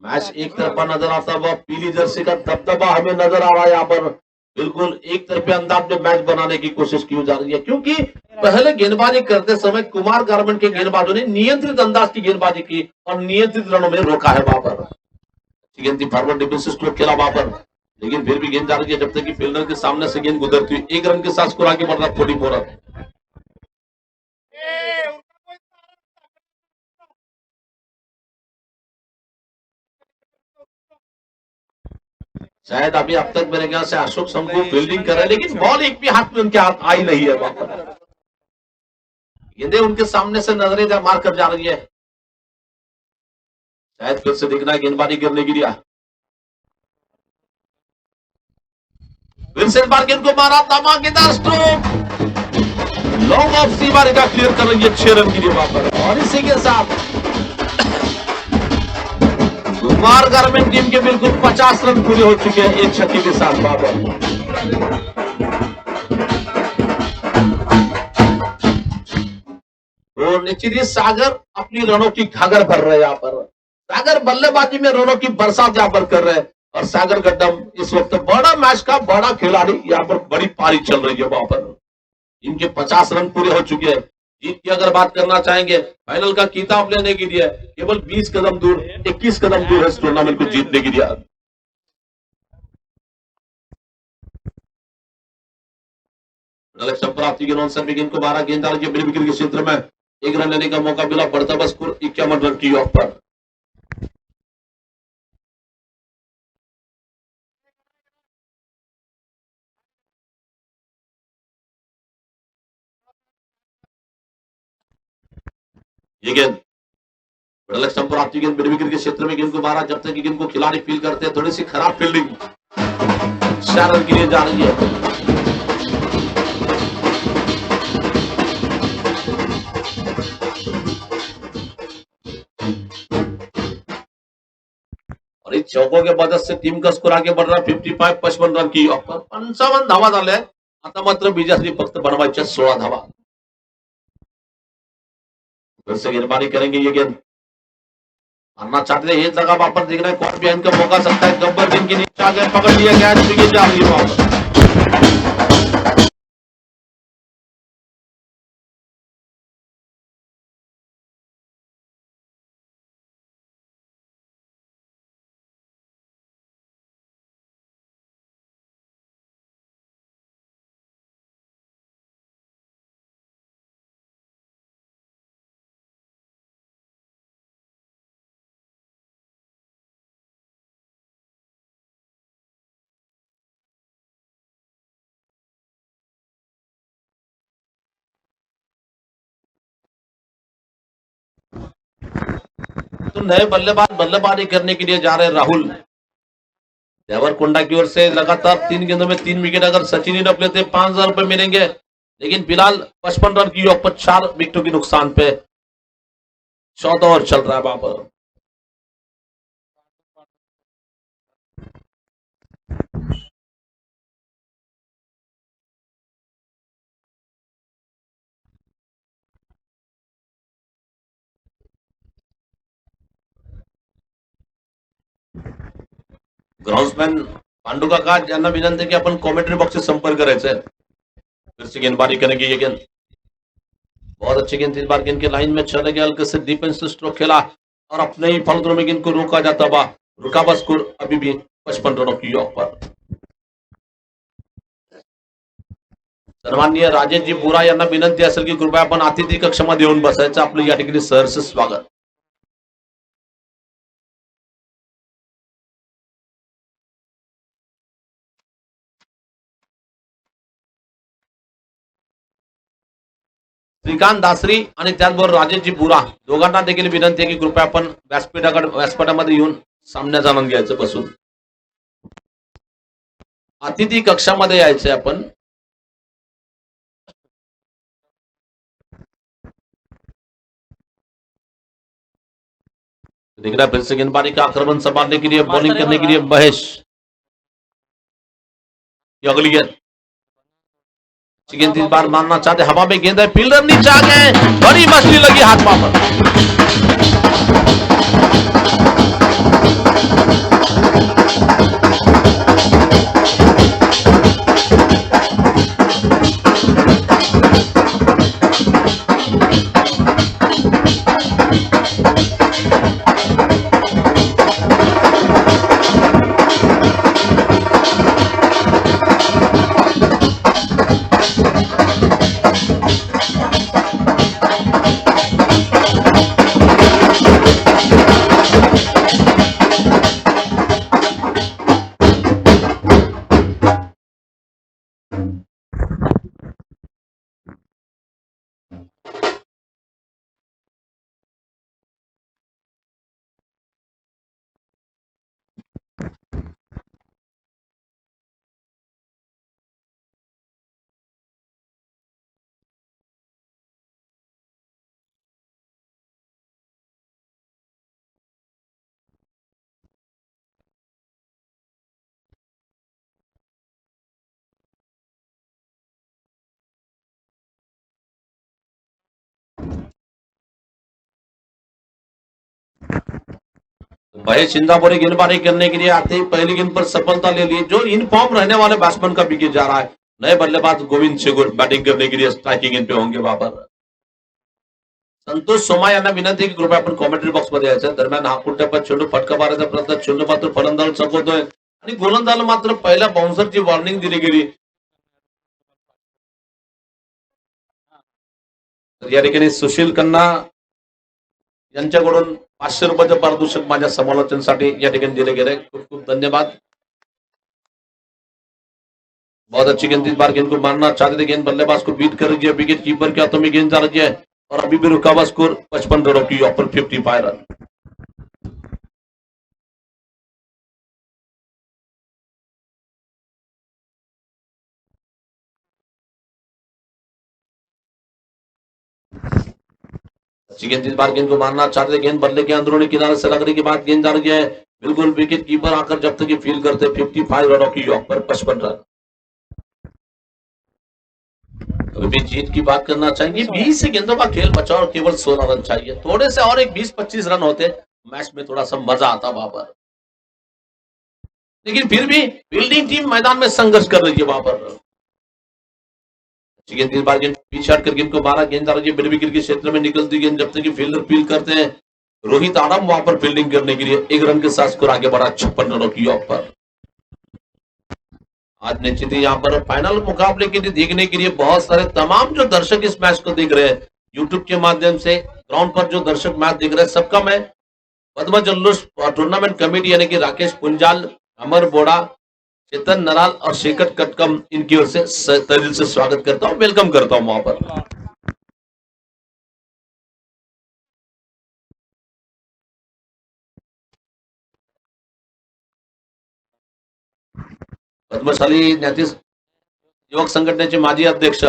मैच एक तरफा नजर आता हुआ, पीली जर्सी का दबदबा हमें नजर आ रहा है यहाँ पर। बिल्कुल एक तरफा अंदाज में मैच बनाने की कोशिश की जा रही है, क्योंकि पहले गेंदबाजी करते समय कुमार गारमेंट के गेंदबाजों ने नियंत्रित अंदाज की गेंदबाजी की और नियंत्रित रनों में रोका है वहां पर। गेंद थी, फॉरवर्ड डिफेंस स्ट्रोक खेला वहां पर, लेकिन फिर भी गेंद जा रही है जब तक कि फील्डर के सामने से गेंद गुजरती हुई। 1 रन के साथ स्कोर आगे बढ़ रहा 44 रन। शायद अभी अब तक मेरे ख्याल से अशोक शंभू फील्डिंग कर रहे हैं, लेकिन बॉल एक भी हाथ में उनके हाथ आई नहीं है वहां पर। गेंदें उनके सामने से नजरें मार कर जा रही है। शायद फिर से दिखना है गेंदबाजी गिरने की लिया। फिर से बार गेंद को मारा, धमाकेदार स्ट्रोक, लॉन्ग ऑफ सी बार का क्लियर कर रही है 6 रन के लिए वहां पर। और इसी के साथ कुमार गारमेंट टीम के बिल्कुल 50 रन पूरे हो चुके हैं एक छक्के के साथ वहां पर। और निश्चित ही सागर अपनी रनों की घाघर भर रहे हैं यहाँ पर। सागर बल्लेबाजी में रनों की बरसात यहाँ पर कर रहे हैं, और सागर गड्डम इस वक्त बड़ा मैच का बड़ा खिलाड़ी, यहाँ पर बड़ी पारी चल रही है वहां पर। इनके 50 रन पूरे हो चुके हैं। जीत की अगर बात करना चाहेंगे, फाइनल का किताब लेने के लिए केवल 20 कदम दूर, 21 कदम दूर है इस टूर्नामेंट को जीतने के लिए। प्राप्ति के नॉन सर्विंग गेंद को 12 गेंदबाज के विकेट के क्षेत्र में 1 रन लेने का मौका मिला। बढ़ता बस स्कोर 51 रन की ऑफ पर। ये गेंद प्राप्ति गेंद मिड विकेट के क्षेत्र में गेंद को मारा, जब तक गेंद को खिलाड़ी फील करते हैं थोड़ी सी खराब फील्डिंग 4 रन के लिए जा रही है। और इस चौकों के मदद से टीम का स्कोर आगे बढ़ रहा है 55 रन की ऑफ पर। 55 धावा झाल्या, आता मात्र बीजासरी फक्त बनवायच्या 16 धावा। फिर से गेंदबाजी करेंगे, ये गेंद मारना चाहते हैं, एक जगह वापस दिख रहा है, कौन भी इनका मौका सकता है। गब्बर जिनके नीचे आ गए, पकड़ लिया गया, जा रही है वापस। तो नए बल्लेबाजी करने के लिए जा रहे हैं राहुल देवरकोंडा की ओर से। लगातार 3 गेंदों में 3 विकेट। अगर सचिन ही रख लेते 5,000 रुपए मिलेंगे, लेकिन फिलहाल 55 रन की योग पर 4 विकेटों के नुकसान पे 14 ओवर चल रहा है वहां पर। ग्राउंड्समॅन पांडू काका यांना विनंती की आपण कॉमेंट्री बॉक्स से संपर्क करायचा है। फिर से गेंदबाजी करेंगे ये गेंद, बहुत अच्छी गेंद। इस बार गेंद के लाइन में चले गए, हल्के से डिफेंसिव स्ट्रोक खेला और अपने ही फलंदरों में गेंद को रोका जाता हुआ रुका। बस स्कोर अभी भी 55 रनों की योग पर। सन्माननीय राजेशजी बोरा यांना विनंती असेल की कृपया आपण अतिथी कक्षामध्ये येऊन बसायचं। आपलं या ठिकाणी सहर्ष स्वागत। श्रीकांत दासरी आणि त्याचबरोबर राजेशजी बुरा दोघांना देखील विनंती आहे की कृपया आपण व्यासपीठामध्ये येऊन सामन्याचा आनंद घ्यायचं बसून। अतिथी कक्षामध्ये यायचंय आपण। दिख रहा है फिर से गेंदबाजी का आक्रमण संभालने के लिए, बॉलिंग करने के लिए महेश। अगली गेंद, गेंद इस बार मारना चाहते, हवा में गेंद है, फील्डर नीचे आ गए, बड़ी मछली लगी हाथ पर। महेश इंदापुरी गेंदबाजी करने के लिए आते ही पहली गेंद पर सफलता ले ली। जो इन फॉर्म रहने वाले बैट्समैन का विकेट जा रहा है। नए बल्लेबाज गोविंद शेगुर बैटिंग करने के लिए स्ट्राइकिंग गेंद पे होंगे वहां पर। संतोष सोमा यांना विनंती की कृपया आपण कॉमेंट्री बॉक्स मध्ये यायचं। दरम्यान हा कुठे चेंडू फटका मारायचा प्रयत्न, चेंडू मात्र फलंदाज चकवतोय आणि गोलंदाज मात्र पहिल्या बाउन्सरची वॉर्निंग दिली गेली। तर या ठिकाणी सुशील खन्ना यांच्याकडून 500 रुपयाचं पारितोषिक माझ्या समालोचनासाठी या ठिकाणी दिले गेले। खूप खूप धन्यवाद। बहुत अच्छी गेंद, इस बार गेंद को मारना चाहते थे, गेंद बल्लेबाज को बीट कर रही है, विकेट कीपर के हाथों में गेंद जा रही है और अभी भी रुका हुआ स्कोर 55 रनों की योग पर 55 रन। गेंद इस बार गेंद को मारना चाहते थे, गेंद बल्ले के अंदरूनी किनारे से लगने के बाद गेंद जा रही है, बिल्कुल विकेट कीपर आकर जब तक फील करते 55 रनों की योग पर 55 रन। अभी भी जीत की बात करना चाहेंगे। 20 गेंदों का खेल बचा और केवल 16 रन चाहिए। थोड़े से और एक 20-25 रन होते मैच में थोड़ा सा मजा आता वहां पर, लेकिन फिर भी फील्डिंग टीम मैदान में संघर्ष कर रही है वहां पर। गेंद इस बार गेंद पीछे हटकर गेंद को मारा, गेंद आ रही है मिड विकेट के क्षेत्र में निकलती गेंद, जब तक कि फील्डर फील करते हैं। रोहित आराम वहां पर फील्डिंग करने के लिए 1 रन के साथ स्कोर आगे बढ़ा 56 रनों की योग पर। आज निश्चित ही यहाँ पर फाइनल मुकाबले के लिए देखने के लिए बहुत सारे तमाम जो दर्शक इस मैच को देख रहे हैं यूट्यूब के माध्यम से, ग्राउंड पर जो दर्शक मैच देख रहे हैं, सबका मैं पद्मा जल्लोष टूर्नामेंट कमेटी यानी कि राकेश पुंजाल, अमर बोड़ा, चेतन नराल और शेखर कटकम, इनकी ओर से तहे दिल से स्वागत करता हूं, वेलकम करता हूं वहां पर। पद्मशाली ज्ञाती युवक संघटनेचे माजी अध्यक्ष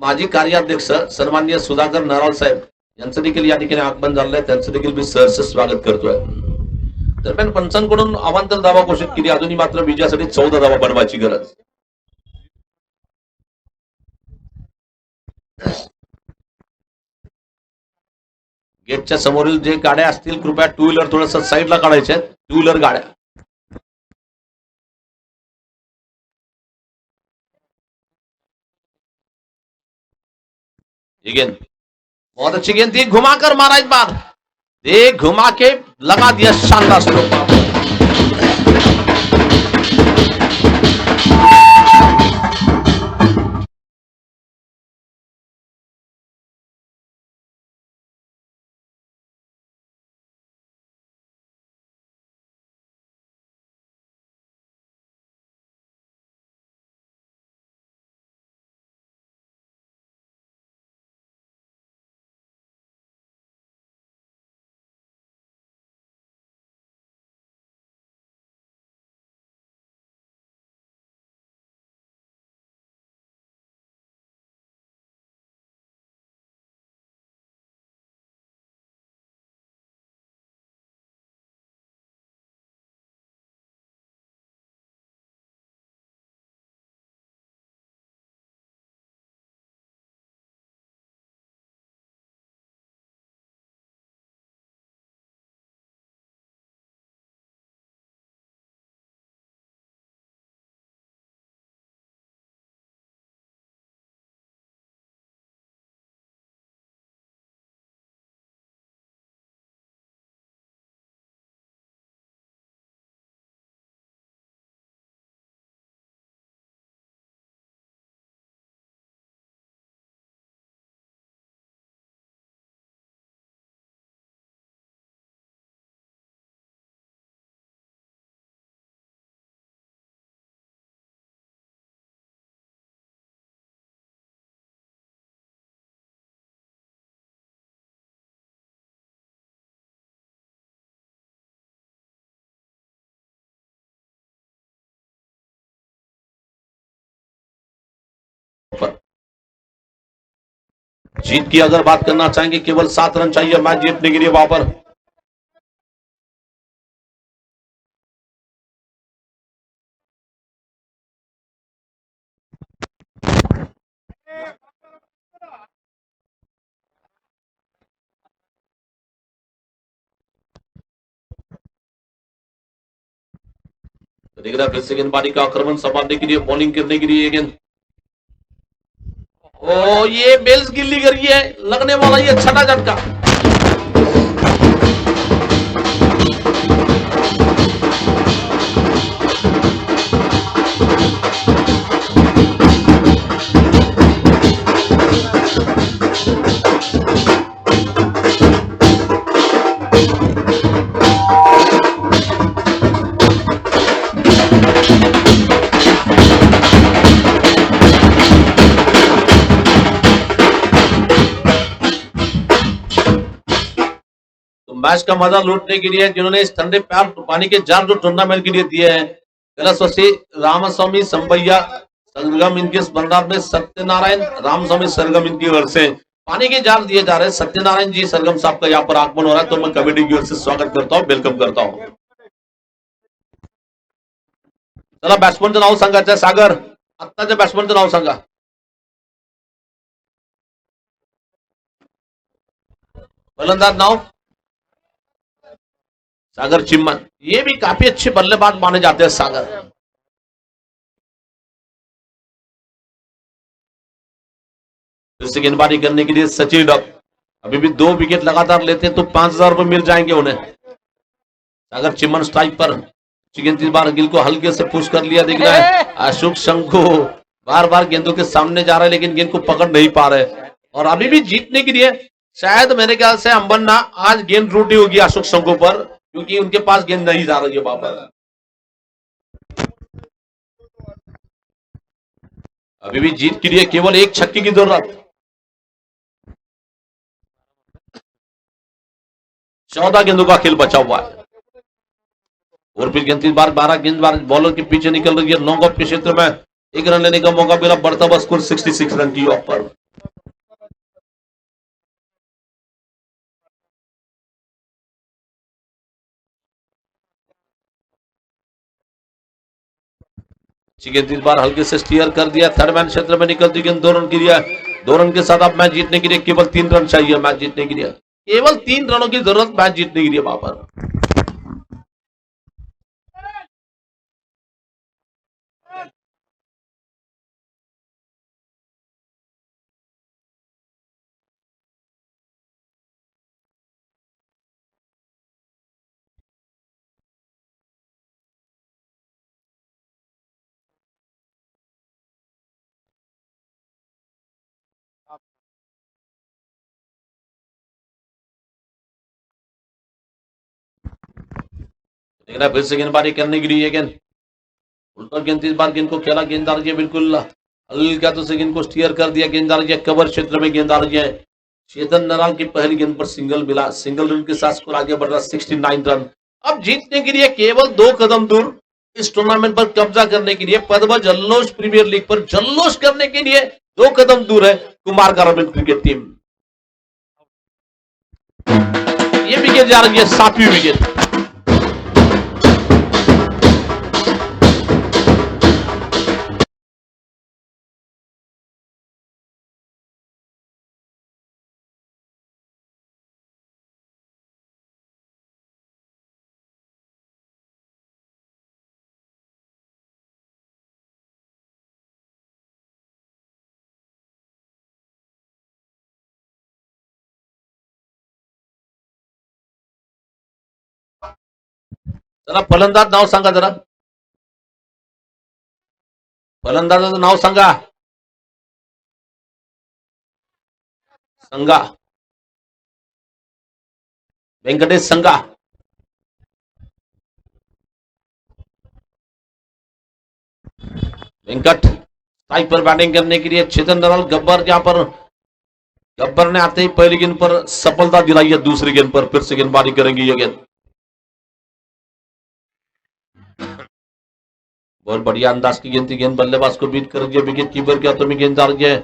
माजी कार्याध्यक्ष सन्माननीय सुधाकर नराल साहेब यांचं देखील या ठिकाणी आगमन झालेलं आहे. त्यांचं देखील मी सहर्ष स्वागत करतोय. दरम्यान पंचांकडून अवांतर धावा घोषित केली. अजूनही मात्र विजयासाठी 14 धावा बनवायची गरज. गेटच्या समोरील जे गाड्या असतील कृपया टू व्हीलर थोडस साईडला काढायचे आहेत. टू व्हीलर गाड्या गेंद बहुत अच्छी गेंद थी. घुमाकर मारा इस बार. देख घुमा के लगा दिया शानदार स्ट्रोक. जीत की अगर बात करना चाहेंगे केवल 7 रन चाहिए मैच जीतने के लिए. वहां पर देख रहा फिर से गेंदबाजी का आक्रमण संभालने के लिए बॉलिंग करने के लिए ये गेंद. ओ ये बेल्स गिल्ली कर रही है. लगने वाला ये छठा झटका. मैच का मजा लूटने के लिए जिन्होंने इस ठंडे प्यार पानी के जार जो टूर्नामेंट के लिए दिए हैं कलशवसी रामस्वामी संबैया सरगम इनके भंडार में सत्यनारायण रामस्वामी सरगम इनकी ओर से पानी के जार दिए जा रहे हैं. सत्यनारायण जी सरगम साहब का यहाँ पर आगमन हो रहा है तो मैं कमेटी की ओर से स्वागत करता हूँ, वेलकम करता हूँ. चला बॅट्समनचं नाव सांगायचं आहे. सागर आत्ताच्या बॅट्समनचं नाव सांगा. फलंदाज नाव सागर चिम्मन. ये भी काफी अच्छे बल्लेबाज माने जाते हैं सागर. फिर से गेंदबाजी करने के लिए सचिन डॉक. अभी भी 2 विकेट लगातार लेते हैं तो 5,000 रुपए मिल जाएंगे उन्हें. सागर चिम्मन स्ट्राइक पर. गेंद इस बार गिल को हल्के से पुश कर लिया दिख रहा है. अशोक शंभू बार बार गेंदों के सामने जा रहा है लेकिन गेंद को पकड़ नहीं पा रहे. और अभी भी जीतने के लिए शायद मेरे ख्याल से अंबन्ना आज गेंद रूटी होगी अशोक शंभू पर क्योंकि उनके पास गेंद नहीं जा रही है वहां पर. अभी भी जीत के लिए केवल 1 छक्के की जरूरत. 14 गेंदों का खेल बचा हुआ है. और फिर गेंद 12 गेंदबाज बॉलर के पीछे निकल रही है। लॉन्ग ऑफ के क्षेत्र में एक रन लेने का मौका मिला। बढ़ता हुआ स्कोर 66 रन की ऑफ पर। गेंद इस बार हल्के से स्टीयर कर दिया। थर्ड मैन क्षेत्र में निकलती गेंद 2 रन की लिया। 2 रन के साथ आप मैच जीतने के लिए केवल 3 रन चाहिए। मैच जीतने के लिए केवल 3 रनों की जरूरत मैच जीतने के लिए वहां पर। लेकिन फिर से गेंदबाजी करने के लिए गेंद उल्टा गेंद इस बार गेंद को खेला। गेंदबाज बिल्कुल हल्का तो से गेंद को स्टीयर कर दिया। गेंदबाज कवर क्षेत्र में गेंदबाज चेतन नराल की पहली गेंद पर सिंगल मिला। सिंगल रन के साथ स्कोर आगे बढ़ रहा 69 रन। अब जीतने के लिए केवल 2 कदम दूर इस टूर्नामेंट पर कब्जा करने के लिए पद्मा जल्लोष प्रीमियर लीग पर जल्लोष करने के लिए 2 कदम दूर है कुमार ग्रामीण क्रिकेट टीम। ये विकेट जा रही है 7वीं विकेट। चला फलंदाज नाव सांगा जरा। फलंदाजाचं नाव सांगा। संगा वेंकटेश संगा। वेंकट स्ट्राइक पर बैटिंग करने के लिए चेतन नराल गब्बर। जहां पर गब्बर ने आते ही पहली गेंद पर सफलता दिलाई है। दूसरी गेंद पर फिर से गेंदबाजी करेंगे ये गेंद। बहुत बढ़िया अंदाज की गेंद थी। गेंद बल्लेबाज को बीट कर दिया। विकेट कीपर के हाथों में गेंद आ रही है।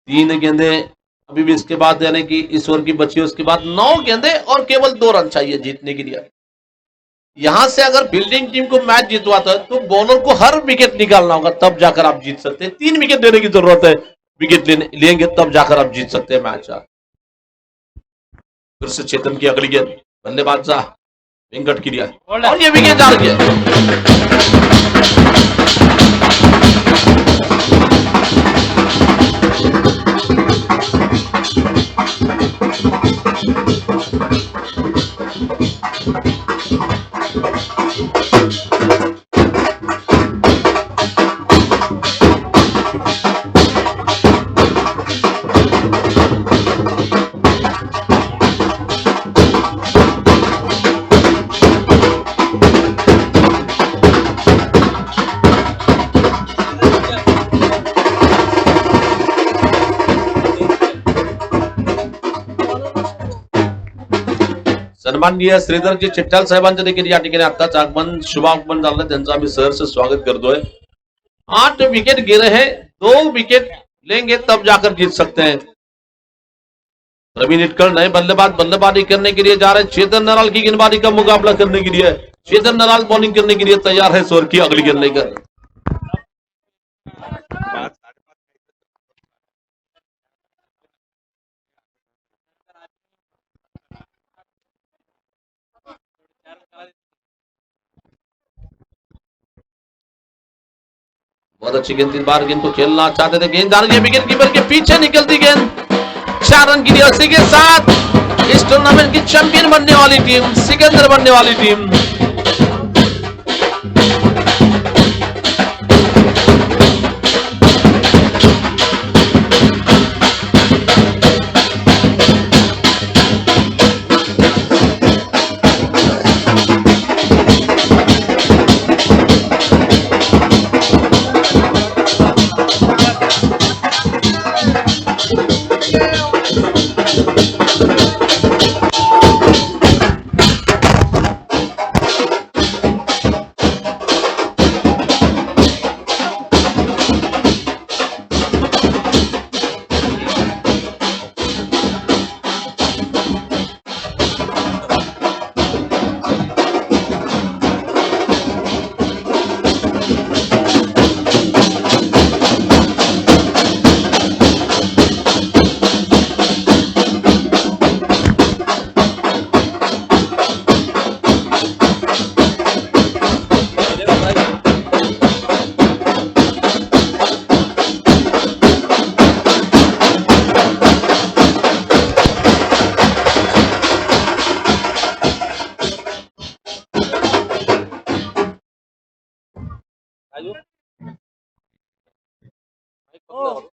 3 गेंदे अभी भी इसके बाद यानी कि इस ओवर की बची है। उसके बाद 9 गेंदे और केवल 2 रन चाहिए जीतने के लिए। यहां से अगर फील्डिंग टीम को मैच जितवाता है तो बॉलर को हर विकेट निकालना होगा, तब जाकर आप जीत सकते हैं। 3 विकेट लेने की जरूरत है। विकेट लेंगे तब जाकर आप जीत सकते हैं मैच। फिर से चेतन की अगली गेंद बल्लेबाज वेंकट की लिया और ये विकेट जा रही है। सन्माननीय श्रीधरजी चिट्टाल साहेबांच्या देखील या ठिकाणी आत्ताच आगमन शुभागमन झालं। त्यांचं आम्ही सहर्ष स्वागत करतोय। 8 विकेट गिरे हैं। 2 विकेट लेंगे तब जाकर जीत सकते हैं। प्रवीण इटकर नए बल्लेबाज बल्लेबाजी करने के लिए जा रहे हैं। चेतन नराल की गेंदबाजी का मुकाबला करने के लिए चेतन नराल बॉलिंग करने के लिए तैयार है। स्वर की अगली गेंद लेकर बहुत अच्छी गेंद। 3 बार गेंद को खेलना चाहते थे। गेंद आ रही है विकेट कीपर के पीछे निकलती गेंद। 4 रन की उसी के साथ इस टूर्नामेंट की चैंपियन बनने वाली टीम, सिकंदर बनने वाली टीम राजू? माईक पकडा.